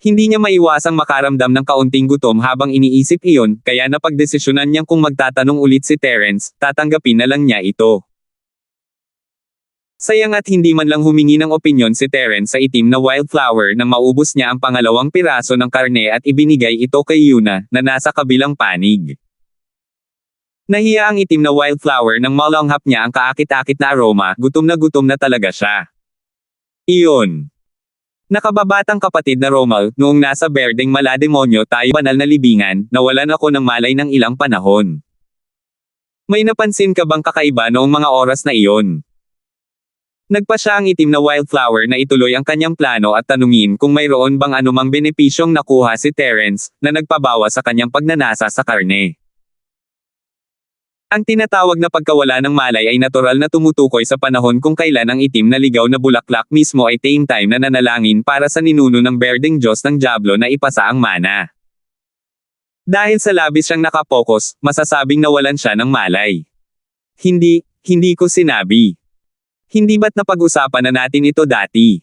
Hindi niya maiwasang makaramdam ng kaunting gutom habang iniisip iyon, kaya napagdesisyonan niyang kung magtatanong ulit si Terence, tatanggapin na lang niya ito. Sayang at hindi man lang humingi ng opinyon si Terence sa itim na wildflower nang maubos niya ang pangalawang piraso ng karne at ibinigay ito kay Yuna, na nasa kabilang panig. Nahiya ang itim na wildflower nang malanghap niya ang kaakit-akit na aroma, gutom na talaga siya. Iyon. Nakababatang kapatid na Romal, noong nasa Berdeng Malademonyo tayo banal na libingan, nawalan ako ng malay ng ilang panahon. May napansin ka bang kakaiba noong mga oras na iyon? Nagpa siya ang itim na wildflower na ituloy ang kanyang plano at tanungin kung mayroon bang anumang benepisyong nakuha si Terence, na nagpabawa sa kanyang pagnanasa sa karne. Ang tinatawag na pagkawala ng malay ay natural na tumutukoy sa panahon kung kailan ang itim na ligaw na bulaklak mismo ay same time na nanalangin para sa ninuno ng Berdeng Diyos ng Diablo na ipasa ang mana. Dahil sa labis siyang nakapokus, masasabing nawalan siya ng malay. Hindi ko sinabi. Hindi ba't napag-usapan na natin ito dati?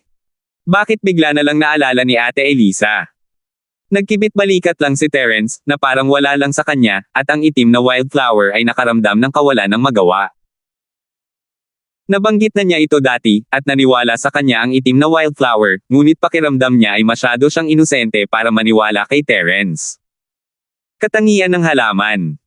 Bakit bigla na lang naalala ni Ate Elisa? Nagkibit-balikat lang si Terence, na parang wala lang sa kanya, at ang itim na wildflower ay nakaramdam ng kawalan ng magawa. Nabanggit na niya ito dati, at naniwala sa kanya ang itim na wildflower, ngunit pakiramdam niya ay masyado siyang inosente para maniwala kay Terence. Katangian ng halaman.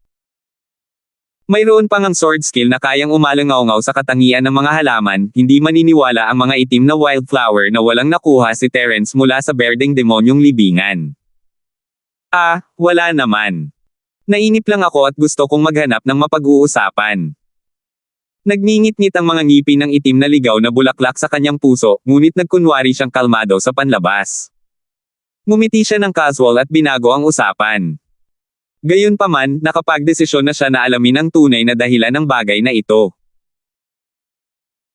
Mayroon pang ang sword skill na kayang umalangaw-ngaw sa katangian ng mga halaman, hindi maniniwala ang mga itim na wildflower na walang nakuha si Terence mula sa Berdeng Demonyong libingan. Wala naman. Nainip lang ako at gusto kong maghanap ng mapag-uusapan. Nagngingit-ngit ang mga ngipin ng itim na ligaw na bulaklak sa kanyang puso, ngunit nagkunwari siyang kalmado sa panlabas. Ngumiti siya ng casual at binago ang usapan. Gayunpaman, nakapagdesisyon na siya na alamin ang tunay na dahilan ng bagay na ito.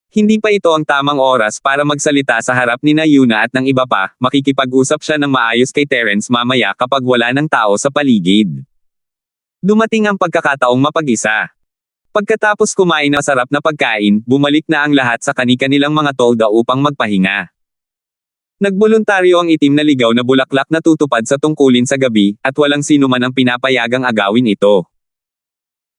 Hindi pa ito ang tamang oras para magsalita sa harap ni Yuna at ng iba pa, makikipag-usap siya ng maayos kay Terence mamaya kapag wala ng tao sa paligid. Dumating ang pagkakataong mapag-isa. Pagkatapos kumain ng sarap na pagkain, bumalik na ang lahat sa kani-kanilang mga tolda upang magpahinga. Nagboluntaryo ang itim na ligaw na bulaklak na tutupad sa tungkulin sa gabi, at walang sino man ang pinapayagang agawin ito.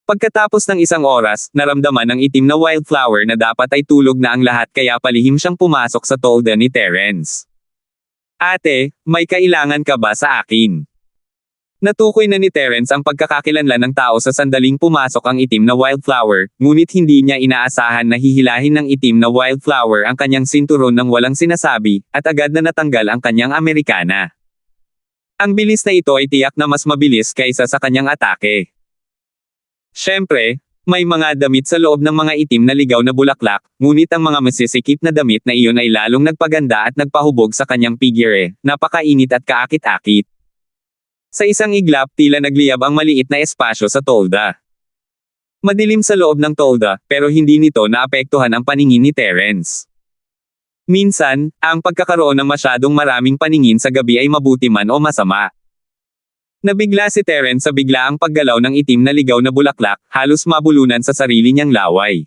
Pagkatapos ng isang oras, naramdaman ng itim na wildflower na dapat ay tulog na ang lahat kaya palihim siyang pumasok sa tolda ni Terence. Ate, may kailangan ka ba sa akin? Natukoy na ni Terence ang pagkakakilanlan ng tao sa sandaling pumasok ang itim na wildflower, ngunit hindi niya inaasahan na hihilahin ng itim na wildflower ang kanyang sinturon ng walang sinasabi, at agad na natanggal ang kanyang Amerikana. Ang bilis na ito ay tiyak na mas mabilis kaysa sa kanyang atake. Siyempre, may mga damit sa loob ng mga itim na ligaw na bulaklak, ngunit ang mga masisikip na damit na iyon ay lalong nagpaganda at nagpahubog sa kanyang figure, napakainit at kaakit-akit. Sa isang iglap tila nagliyab ang maliit na espasyo sa tolda. Madilim sa loob ng tolda, pero hindi nito naapektuhan ang paningin ni Terence. Minsan, ang pagkakaroon ng masyadong maraming paningin sa gabi ay mabuti man o masama. Nabigla si Terence sa biglaang paggalaw ng itim na ligaw na bulaklak, halos mabulunan sa sarili niyang laway.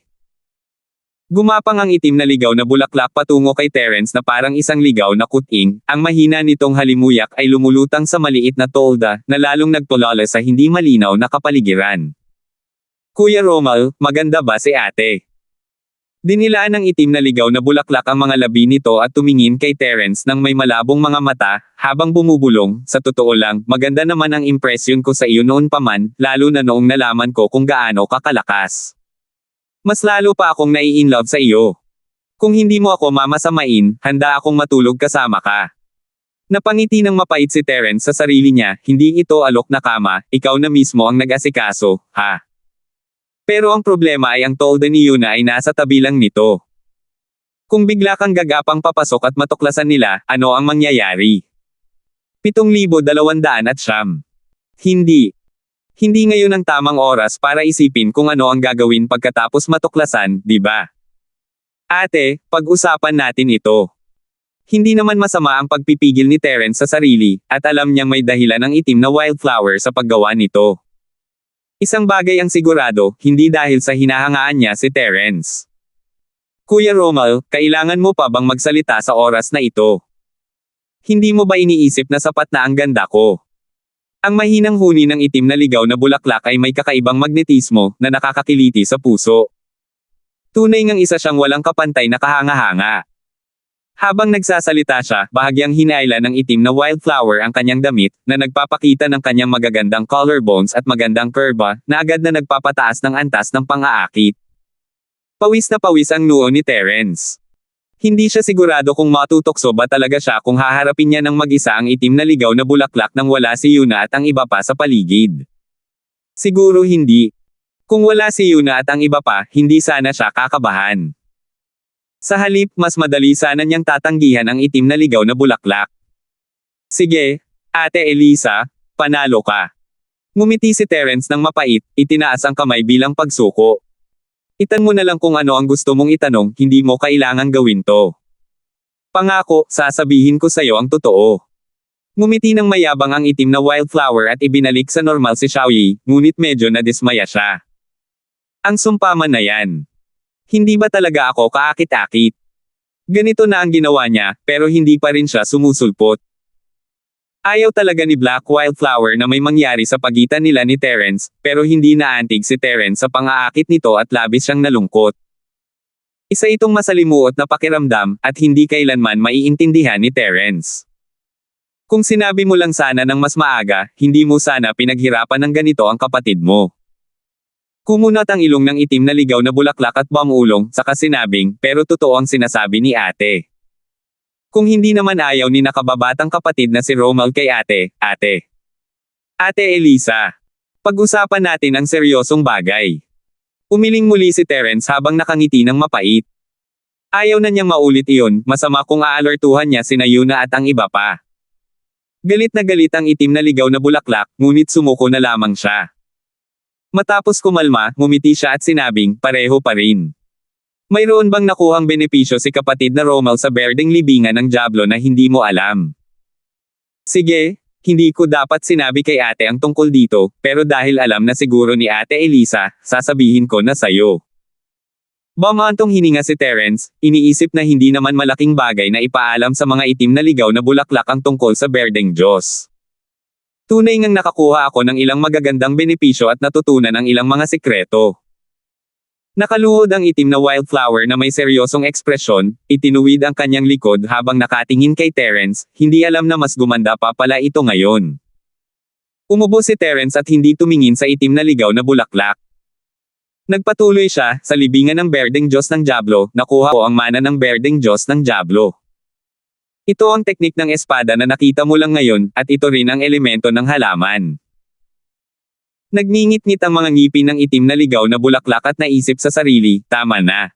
Gumapang ang itim na ligaw na bulaklak patungo kay Terence na parang isang ligaw na kuting, ang mahina nitong halimuyak ay lumulutang sa maliit na tolda, na lalong nagtulala sa hindi malinaw na kapaligiran. Kuya Romal, maganda ba si ate? Dinilaan ng itim na ligaw na bulaklak ang mga labi nito at tumingin kay Terence nang may malabong mga mata, habang bumubulong, sa totoo lang, maganda naman ang impresyon ko sa iyo noon pa man, lalo na noong nalaman ko kung gaano ka kalakas. Mas lalo pa akong nai-inlove sa iyo. Kung hindi mo ako mamasamain, handa akong matulog kasama ka. Napangiti ng mapait si Terence sa sarili niya, hindi ito alok na kama, ikaw na mismo ang nag-asikaso, ha? Pero ang problema ay ang tolda ni Yuna ay nasa tabi lang nito. Kung bigla kang gagapang papasok at matuklasan nila, ano ang mangyayari? 7,200. Hindi. Hindi ngayon ang tamang oras para isipin kung ano ang gagawin pagkatapos matuklasan, di ba? Ate, pag-usapan natin ito. Hindi naman masama ang pagpipigil ni Terence sa sarili, at alam niyang may dahilan ang itim na wildflower sa paggawa nito. Isang bagay ang sigurado, hindi dahil sa hinahangaan niya si Terence. Kuya Romal, kailangan mo pa bang magsalita sa oras na ito? Hindi mo ba iniisip na sapat na ang ganda ko? Ang mahinang huni ng itim na ligaw na bulaklak ay may kakaibang magnetismo na nakakakiliti sa puso. Tunay ngang isa siyang walang kapantay na kahanga-hanga. Habang nagsasalita siya, bahagyang hinayla ng itim na wildflower ang kanyang damit, na nagpapakita ng kanyang magagandang collarbones at magandang kurba, na agad na nagpapataas ng antas ng pang-aakit. Pawis na pawis ang noo ni Terence. Hindi siya sigurado kung matutokso ba talaga siya kung haharapin niya ng mag-isa ang itim na ligaw na bulaklak nang wala si Yuna at ang iba pa sa paligid. Siguro hindi. Kung wala si Yuna at ang iba pa, hindi sana siya kakabahan. Sa halip, mas madali sana niyang tatanggihan ang itim na ligaw na bulaklak. Sige, Ate Elisa, panalo ka. Ngumiti si Terence ng mapait, itinaas ang kamay bilang pagsuko. Itan mo na lang kung ano ang gusto mong itanong, hindi mo kailangang gawin to. Pangako, sasabihin ko sa'yo ang totoo. Ngumiti ng mayabang ang itim na wildflower at ibinalik sa normal si Xiaoyi, ngunit medyo nadismaya siya. Ang sumpaman na yan. Hindi ba talaga ako kaakit-akit? Ganito na ang ginawa niya, pero hindi pa rin siya sumusulpot. Ayaw talaga ni Black Wildflower na may mangyari sa pagitan nila ni Terence, pero hindi naantig si Terence sa pang-aakit nito at labis siyang nalungkot. Isa itong masalimuot na pakiramdam, at hindi kailanman maiintindihan ni Terence. Kung sinabi mo lang sana ng mas maaga, hindi mo sana pinaghirapan ng ganito ang kapatid mo. Kumunat ang ilong ng itim na ligaw na bulaklak at bumulong, saka sinabing, pero totoo ang sinasabi ni ate. Kung hindi naman ayaw ni nakababatang kapatid na si Romal kay ate, ate. Ate Elisa. Pag-usapan natin ang seryosong bagay. Umiling muli si Terence habang nakangiti ng mapait. Ayaw na niyang maulit iyon, masama kung aalertuhan niya sina Yuna at ang iba pa. Galit na galit ang itim na ligaw na bulaklak, ngunit sumuko na lamang siya. Matapos kumalma, ngumiti siya at sinabing, pareho pa rin. Mayroon bang nakuhang benepisyo si kapatid na Romal sa berdeng libingan ng Diablo na hindi mo alam? Sige, hindi ko dapat sinabi kay ate ang tungkol dito, pero dahil alam na siguro ni ate Elisa, sasabihin ko na sayo. Bumantong hininga si Terence, iniisip na hindi naman malaking bagay na ipaalam sa mga itim na ligaw na bulaklak ang tungkol sa berdeng Diyos. Tunay ngang nakakuha ako ng ilang magagandang benepisyo at natutunan ang ilang mga sikreto. Nakaluhod ang itim na wildflower na may seryosong ekspresyon, itinuwid ang kanyang likod habang nakatingin kay Terence, hindi alam na mas gumanda pa pala ito ngayon. Umubo si Terence at hindi tumingin sa itim na ligaw na bulaklak. Nagpatuloy siya, sa libingan ng berdeng Diyos ng Diablo, nakuha ko ang mana ng berdeng Diyos ng Diablo. Ito ang teknik ng espada na nakita mo lang ngayon, at ito rin ang elemento ng halaman. Nagngingit-ngit ang mga ngipin ng itim na ligaw na bulaklak at naisip sa sarili, tama na.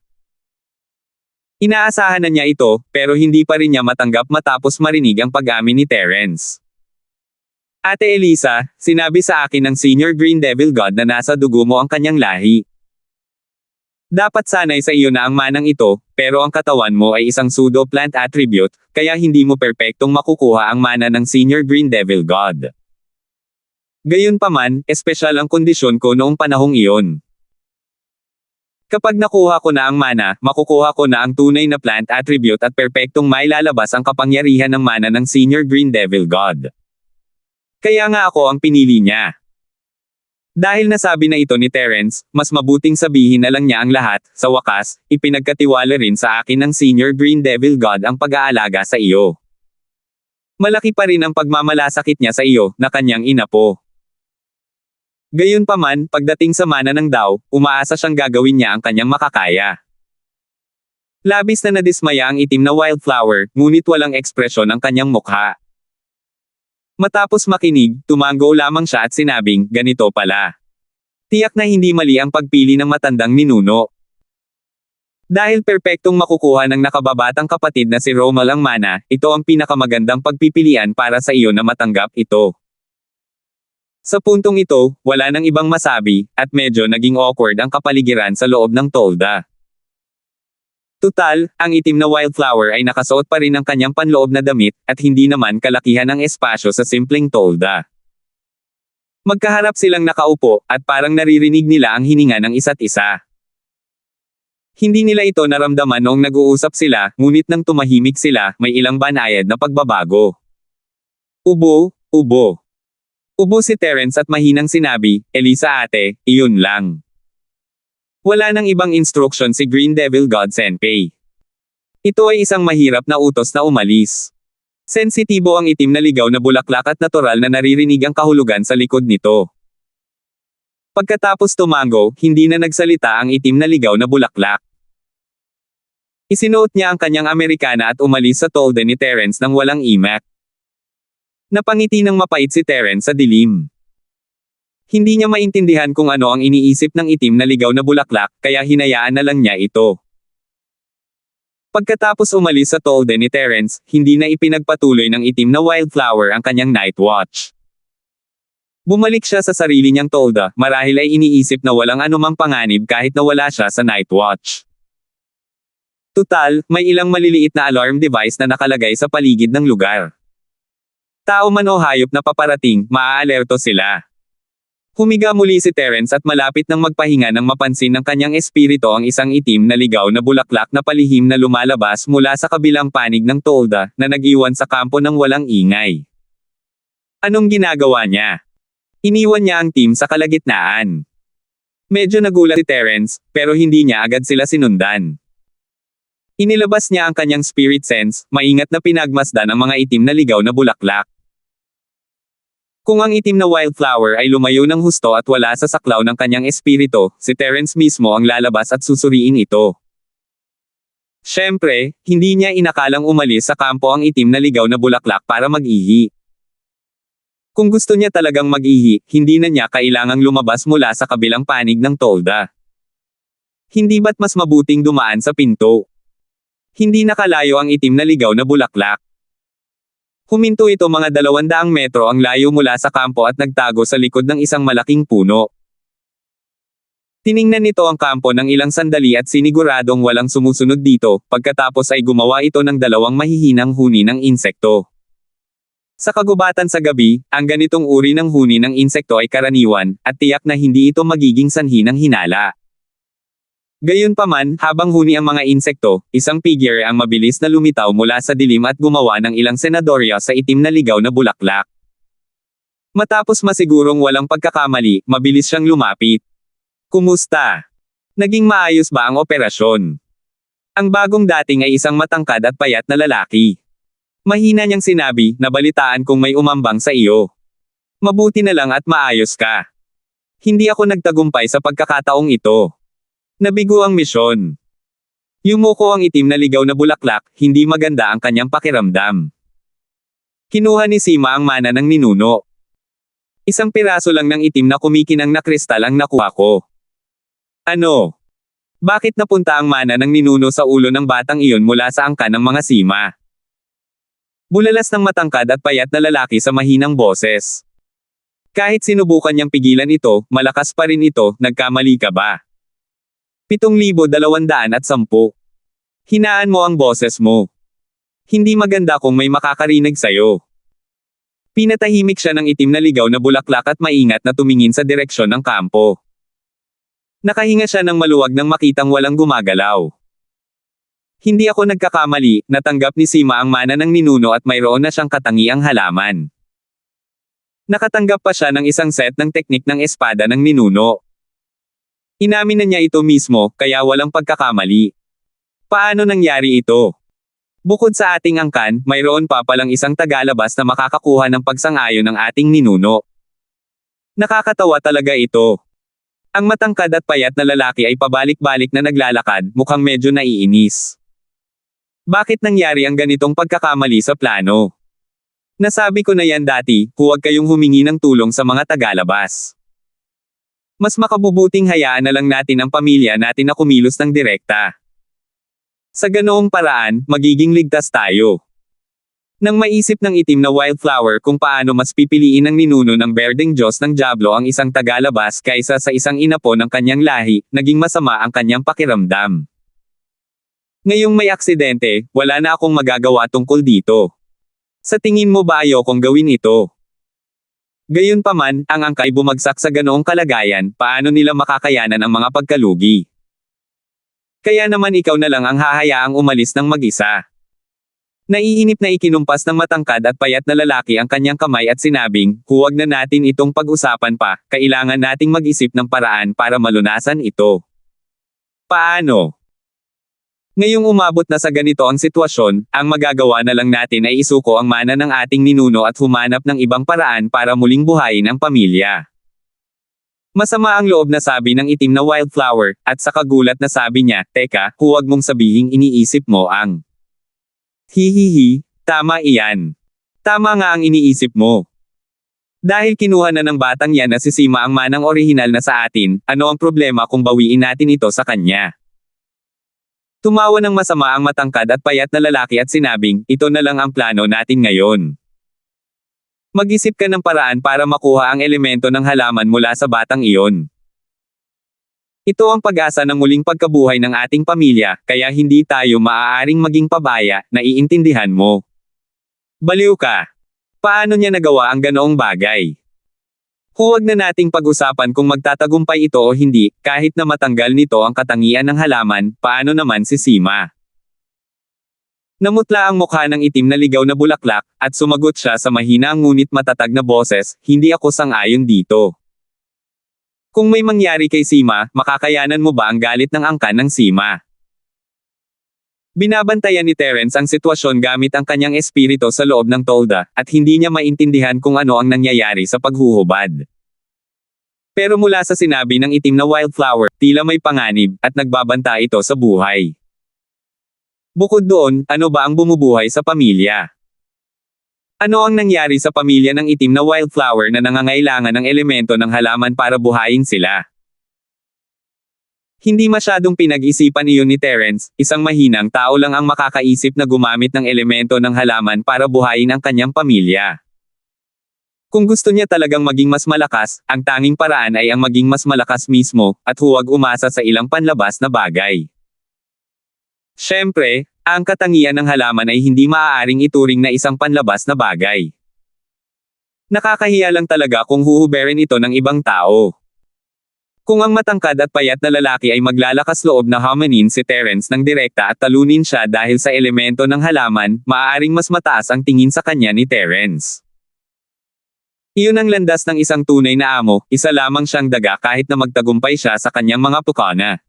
Inaasahan na niya ito, pero hindi pa rin niya matanggap matapos marinig ang pag-amin ni Terence. Ate Elisa, sinabi sa akin ng Senior Green Devil God na nasa dugo mo ang kanyang lahi. Dapat sanay sa iyo na ang manang ito, pero ang katawan mo ay isang pseudo-plant attribute, kaya hindi mo perpektong makukuha ang mana ng Senior Green Devil God. Gayunpaman, espesyal ang kondisyon ko noong panahong iyon. Kapag nakuha ko na ang mana, makukuha ko na ang tunay na plant attribute at perpektong mailalabas ang kapangyarihan ng mana ng Senior Green Devil God. Kaya nga ako ang pinili niya. Dahil nasabi na ito ni Terence, mas mabuting sabihin na lang niya ang lahat, sa wakas, ipinagkatiwala rin sa akin ng Senior Green Devil God ang pag-aalaga sa iyo. Malaki pa rin ang pagmamalasakit niya sa iyo, na kanyang inapo. Gayunpaman, pagdating sa mana ng Dao, umaasa siyang gagawin niya ang kanyang makakaya. Labis na nadismaya ang itim na wildflower, ngunit walang ekspresyon ang kanyang mukha. Matapos makinig, tumango lamang siya at sinabing, ganito pala. Tiyak na hindi mali ang pagpili ng matandang ninuno. Dahil perpektong makukuha ng nakababatang kapatid na si Romal ang mana, ito ang pinakamagandang pagpipilian para sa iyo na matanggap ito. Sa puntong ito, wala nang ibang masabi, at medyo naging awkward ang kapaligiran sa loob ng tolda. Tutal, ang itim na wildflower ay nakasuot pa rin ng kanyang panloob na damit, at hindi naman kalakihan ang espasyo sa simpleng tolda. Magkaharap silang nakaupo, at parang naririnig nila ang hininga ng isa't isa. Hindi nila ito naramdaman noong nag-uusap sila, ngunit nang tumahimik sila, may ilang banayad na pagbabago. Ubo, ubo. Ubo si Terence at mahinang sinabi, Elisa ate, iyon lang. Wala nang ibang instruction si Green Devil God Senpai. Ito ay isang mahirap na utos na umalis. Sensitibo ang itim na ligaw na bulaklak at natural na naririnig ang kahulugan sa likod nito. Pagkatapos tumango, hindi na nagsalita ang itim na ligaw na bulaklak. Isinuot niya ang kanyang Amerikana at umalis sa tolda ni Terence nang walang imak. Napangiti ng mapait si Terence sa dilim. Hindi niya maintindihan kung ano ang iniisip ng itim na ligaw na bulaklak, kaya hinayaan na lang niya ito. Pagkatapos umalis sa tolda ni Terence, hindi na ipinagpatuloy ng itim na wildflower ang kanyang night watch. Bumalik siya sa sarili niyang tolda, marahil ay iniisip na walang anumang panganib kahit na wala siya sa night watch. Tutal, may ilang maliliit na alarm device na nakalagay sa paligid ng lugar. Tao man o hayop na paparating, maaalerto sila. Humiga muli si Terence at malapit nang magpahinga nang mapansin ng kanyang espiritu ang isang itim na ligaw na bulaklak na palihim na lumalabas mula sa kabilang panig ng tolda, na nag-iwan sa kampo ng walang ingay. Anong ginagawa niya? Iniwan niya ang team sa kalagitnaan. Medyo nagulat si Terence, pero hindi niya agad sila sinundan. Inilabas niya ang kanyang spirit sense, maingat na pinagmasdan ang mga itim na ligaw na bulaklak. Kung ang itim na wildflower ay lumayo ng husto at wala sa saklaw ng kanyang espiritu, si Terence mismo ang lalabas at susuriin ito. Siyempre, hindi niya inakalang umalis sa kampo ang itim na ligaw na bulaklak para mag-ihi. Kung gusto niya talagang mag-ihi, hindi na niya kailangang lumabas mula sa kabilang panig ng tolda. Hindi ba't mas mabuting dumaan sa pinto? Hindi nakalayo ang itim na ligaw na bulaklak. Huminto ito mga 200 metro ang layo mula sa kampo at nagtago sa likod ng isang malaking puno. Tiningnan nito ang kampo ng ilang sandali at siniguradong walang sumusunod dito, pagkatapos ay gumawa ito ng 2 mahihinang huni ng insekto. Sa kagubatan sa gabi, ang ganitong uri ng huni ng insekto ay karaniwan, at tiyak na hindi ito magiging sanhi ng hinala. Gayunpaman, habang huni ang mga insekto, isang figure ang mabilis na lumitaw mula sa dilim at gumawa ng ilang senadorya sa itim na ligaw na bulaklak. Matapos masigurong walang pagkakamali, mabilis siyang lumapit. Kumusta? Naging maayos ba ang operasyon? Ang bagong dating ay isang matangkad at payat na lalaki. Mahina niyang sinabi, nabalitaan kong may umambang sa iyo. Mabuti na lang at maayos ka. Hindi ako nagtagumpay sa pagkakataong ito. Nabigo ang misyon. Yumuko ang itim na ligaw na bulaklak, hindi maganda ang kanyang pakiramdam. Kinuha ni Sima ang mana ng ninuno. Isang piraso lang ng itim na kumikinang na kristal ang nakuha ko. Ano? Bakit napunta ang mana ng ninuno sa ulo ng batang iyon mula sa angkan ng mga Sima? Bulalas ng matangkad at payat na lalaki sa mahinang boses. Kahit sinubukan niyang pigilan ito, malakas pa rin ito, nagkamali ka ba? 7,210. Hinaan mo ang boses mo. Hindi maganda kung may makakarinig sa'yo. Pinatahimik siya ng itim na ligaw na bulaklak at maingat na tumingin sa direksyon ng kampo. Nakahinga siya ng maluwag nang makitang walang gumagalaw. Hindi ako nagkakamali, natanggap ni Sima ang mana ng ninuno at mayroon na siyang katangiang halaman. Nakatanggap pa siya ng isang set ng teknik ng espada ng ninuno. Inamin na niya ito mismo, kaya walang pagkakamali. Paano nangyari ito? Bukod sa ating angkan, mayroon pa palang isang tagalabas na makakakuha ng pagsang-ayon ng ating ninuno. Nakakatawa talaga ito. Ang matangkad at payat na lalaki ay pabalik-balik na naglalakad, mukhang medyo naiinis. Bakit nangyari ang ganitong pagkakamali sa plano? Nasabi ko na yan dati, huwag kayong humingi ng tulong sa mga tagalabas. Mas makabubuting hayaan na lang natin ang pamilya natin na kumilos ng direkta. Sa ganoong paraan, magiging ligtas tayo. Nang maisip ng itim na wildflower kung paano mas pipiliin ng ninuno ng berdeng Diyos ng Diablo ang isang tagalabas kaysa sa isang inapo ng kanyang lahi, naging masama ang kanyang pakiramdam. Ngayong may aksidente, wala na akong magagawa tungkol dito. Sa tingin mo ba ayokong gawin ito? Gayunpaman, ang angka ay bumagsak sa ganoong kalagayan, paano nila makakayanan ang mga pagkalugi? Kaya naman ikaw na lang ang hahayaang umalis ng mag-isa. Naiinip na ikinumpas ng matangkad at payat na lalaki ang kanyang kamay at sinabing, huwag na natin itong pag-usapan pa, kailangan nating mag-isip ng paraan para malunasan ito. Paano? Ngayong umabot na sa ganito ang sitwasyon, ang magagawa na lang natin ay isuko ang mana ng ating ninuno at humanap ng ibang paraan para muling buhayin ang pamilya. Masama ang loob na sabi ng itim na wildflower, at sa kagulat na sabi niya, teka, huwag mong sabihing iniisip mo ang... Hihihi, tama iyan. Tama nga ang iniisip mo. Dahil kinuha na ng batang yan na si Sima ang manang orihinal na sa atin, ano ang problema kung bawiin natin ito sa kanya? Tumawa ng masama ang matangkad at payat na lalaki at sinabing, ito na lang ang plano natin ngayon. Mag-isip ka ng paraan para makuha ang elemento ng halaman mula sa batang iyon. Ito ang pag-asa ng muling pagkabuhay ng ating pamilya, kaya hindi tayo maaaring maging pabaya, naiintindihan mo. Baliw ka. Paano niya nagawa ang ganoong bagay? Huwag na nating pag-usapan kung magtatagumpay ito o hindi, kahit na matanggal nito ang katangian ng halaman, paano naman si Sima? Namutla ang mukha ng itim na ligaw na bulaklak, at sumagot siya sa mahina ngunit matatag na boses, hindi ako sang-ayon dito. Kung may mangyari kay Sima, makakayanan mo ba ang galit ng angkan ng Sima? Binabantayan ni Terence ang sitwasyon gamit ang kanyang espiritu sa loob ng tolda, at hindi niya maintindihan kung ano ang nangyayari sa paghuhubad. Pero mula sa sinabi ng itim na wildflower, tila may panganib, at nagbabanta ito sa buhay. Bukod doon, ano ba ang bumubuhay sa pamilya? Ano ang nangyari sa pamilya ng itim na wildflower na nangangailangan ng elemento ng halaman para buhayin sila? Hindi masyadong pinag-isipan iyon ni Terence, isang mahinang tao lang ang makakaisip na gumamit ng elemento ng halaman para buhayin ang kanyang pamilya. Kung gusto niya talagang maging mas malakas, ang tanging paraan ay ang maging mas malakas mismo, at huwag umasa sa ilang panlabas na bagay. Siyempre, ang katangian ng halaman ay hindi maaaring ituring na isang panlabas na bagay. Nakakahiya lang talaga kung huhuberin ito ng ibang tao. Kung ang matangkad at payat na lalaki ay maglalakas loob na hamanin si Terence ng direkta at talunin siya dahil sa elemento ng halaman, maaaring mas mataas ang tingin sa kanya ni Terence. Iyon ang landas ng isang tunay na amo, isa lamang siyang daga kahit na magtagumpay siya sa kanyang mga pukana.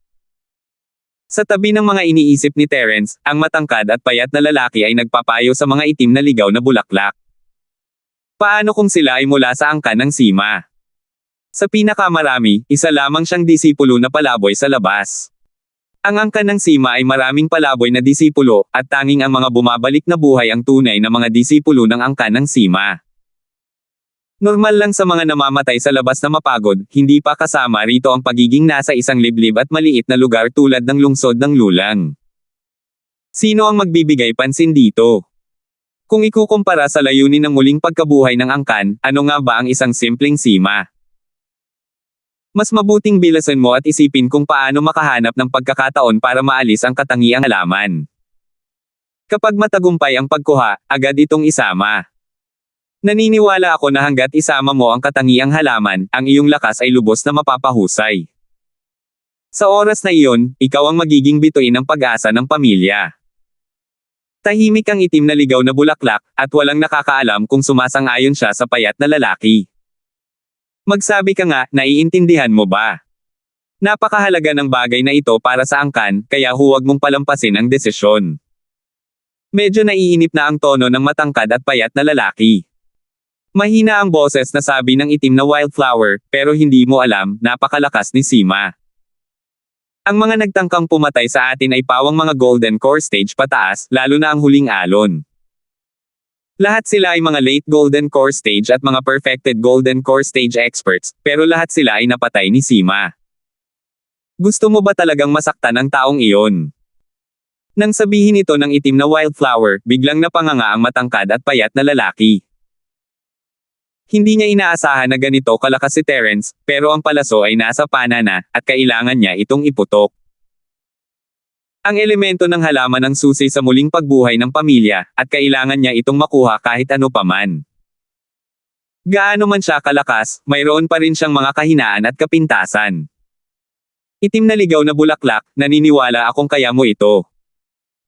Sa tabi ng mga iniisip ni Terence, ang matangkad at payat na lalaki ay nagpapayo sa mga itim na ligaw na bulaklak. Paano kung sila ay mula sa angkan ng Sima? Sa pinakamarami, isa lamang siyang disipulo na palaboy sa labas. Ang angkan ng Sima ay maraming palaboy na disipulo, at tanging ang mga bumabalik na buhay ang tunay na mga disipulo ng angkan ng Sima. Normal lang sa mga namamatay sa labas na mapagod, hindi pa kasama rito ang pagiging nasa isang liblib at maliit na lugar tulad ng lungsod ng Lulang. Sino ang magbibigay pansin dito? Kung ikukumpara sa layunin ng muling pagkabuhay ng angkan, ano nga ba ang isang simpleng Sima? Mas mabuting bilasan mo at isipin kung paano makahanap ng pagkakataon para maalis ang katangiang halaman. Kapag matagumpay ang pagkuha, agad itong isama. Naniniwala ako na hanggat isama mo ang katangiang halaman, ang iyong lakas ay lubos na mapapahusay. Sa oras na iyon, ikaw ang magiging bituin ng pag-asa ng pamilya. Tahimik ang itim na ligaw na bulaklak, at walang nakakaalam kung sumasang-ayon siya sa payat na lalaki. Magsabi ka nga, naiintindihan mo ba? Napakahalaga ng bagay na ito para sa angkan, kaya huwag mong palampasin ang desisyon. Medyo naiinip na ang tono ng matangkad at payat na lalaki. Mahina ang boses na sabi ng itim na wildflower, pero hindi mo alam, napakalakas ni Sima. Ang mga nagtangkang pumatay sa atin ay pawang mga golden core stage pataas, lalo na ang huling alon. Lahat sila ay mga late golden core stage at mga perfected golden core stage experts, pero lahat sila ay napatay ni Sima. Gusto mo ba talagang masaktan ang taong iyon? Nang sabihin ito ng itim na wildflower, biglang napanganga ang matangkad at payat na lalaki. Hindi niya inaasahan na ganito kalakas si Terence, pero ang palaso ay nasa pana na, at kailangan niya itong iputok. Ang elemento ng halaman ang susi sa muling pagbuhay ng pamilya, at kailangan niya itong makuha kahit ano paman. Gaano man siya kalakas, mayroon pa rin siyang mga kahinaan at kapintasan. Itim na ligaw na bulaklak, naniniwala akong kaya mo ito.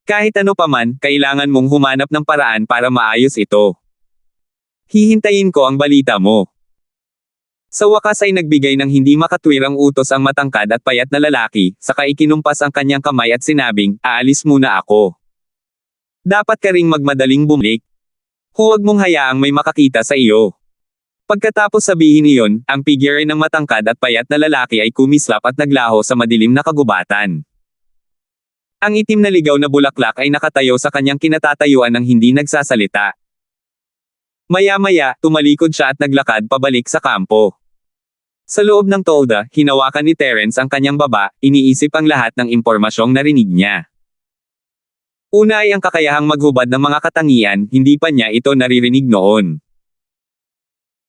Kahit ano paman, kailangan mong humanap ng paraan para maayos ito. Hihintayin ko ang balita mo. Sa wakas ay nagbigay ng hindi makatwirang utos ang matangkad at payat na lalaki, saka ikinumpas ang kanyang kamay at sinabing, aalis muna ako. Dapat ka ring magmadaling bumalik. Huwag mong hayaang may makakita sa iyo. Pagkatapos sabihin iyon, ang figure ng matangkad at payat na lalaki ay kumislap at naglaho sa madilim na kagubatan. Ang itim na ligaw na bulaklak ay nakatayo sa kanyang kinatatayuan ng hindi nagsasalita. Maya-maya, tumalikod siya at naglakad pabalik sa kampo. Sa loob ng tolda, hinawakan ni Terence ang kanyang baba, iniisip ang lahat ng impormasyong narinig niya. Una ay ang kakayahang maghubad ng mga katangian, hindi pa niya ito naririnig noon.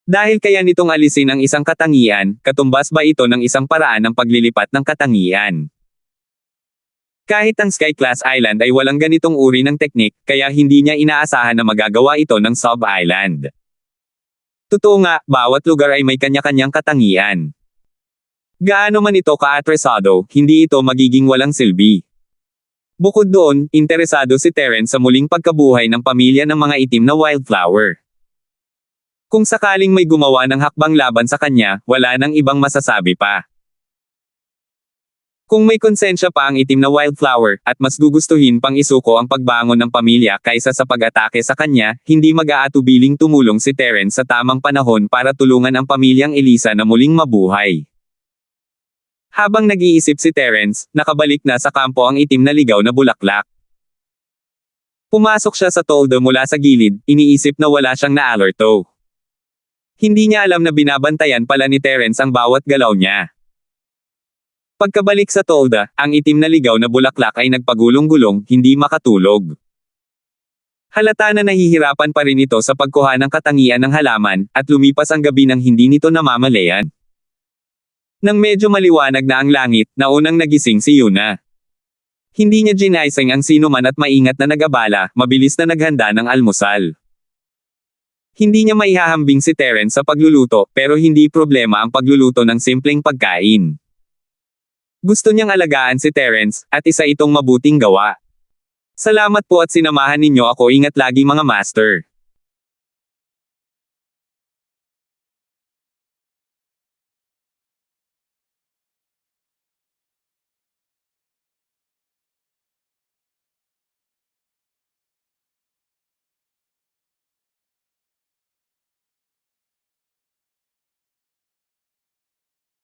Dahil kaya nitong alisin ang isang katangian, katumbas ba ito ng isang paraan ng paglilipat ng katangian? Kahit ang Sky Class Island ay walang ganitong uri ng teknik, kaya hindi niya inaasahan na magagawa ito ng sub-island. Totoo nga, bawat lugar ay may kanya-kanyang katangian. Gaano man ito ka-atresado, hindi ito magiging walang silbi. Bukod doon, interesado si Terence sa muling pagkabuhay ng pamilya ng mga itim na wildflower. Kung sakaling may gumawa ng hakbang laban sa kanya, wala nang ibang masasabi pa. Kung may konsensya pa ang itim na wildflower, at mas gugustuhin pang isuko ang pagbangon ng pamilya kaysa sa pag-atake sa kanya, hindi mag-aatubiling tumulong si Terence sa tamang panahon para tulungan ang pamilyang Elisa na muling mabuhay. Habang nag-iisip si Terence, nakabalik na sa kampo ang itim na ligaw na bulaklak. Pumasok siya sa toldo mula sa gilid, iniisip na wala siyang na-alerto. Hindi niya alam na binabantayan pala ni Terence ang bawat galaw niya. Pagkabalik sa tolda, ang itim na ligaw na bulaklak ay nagpagulong-gulong, hindi makatulog. Halata na nahihirapan pa rin ito sa pagkuha ng katangian ng halaman, at lumipas ang gabi nang hindi nito namamalayan. Nang medyo maliwanag na ang langit, naunang nagising si Yuna. Hindi niya ginaising ang sinuman at maingat na nag-abala, mabilis na naghanda ng almusal. Hindi niya maihahambing si Terence sa pagluluto, pero hindi problema ang pagluluto ng simpleng pagkain. Gusto niyang alagaan si Terence, at isa itong mabuting gawa. Salamat po at sinamahan ninyo ako, ingat lagi mga master.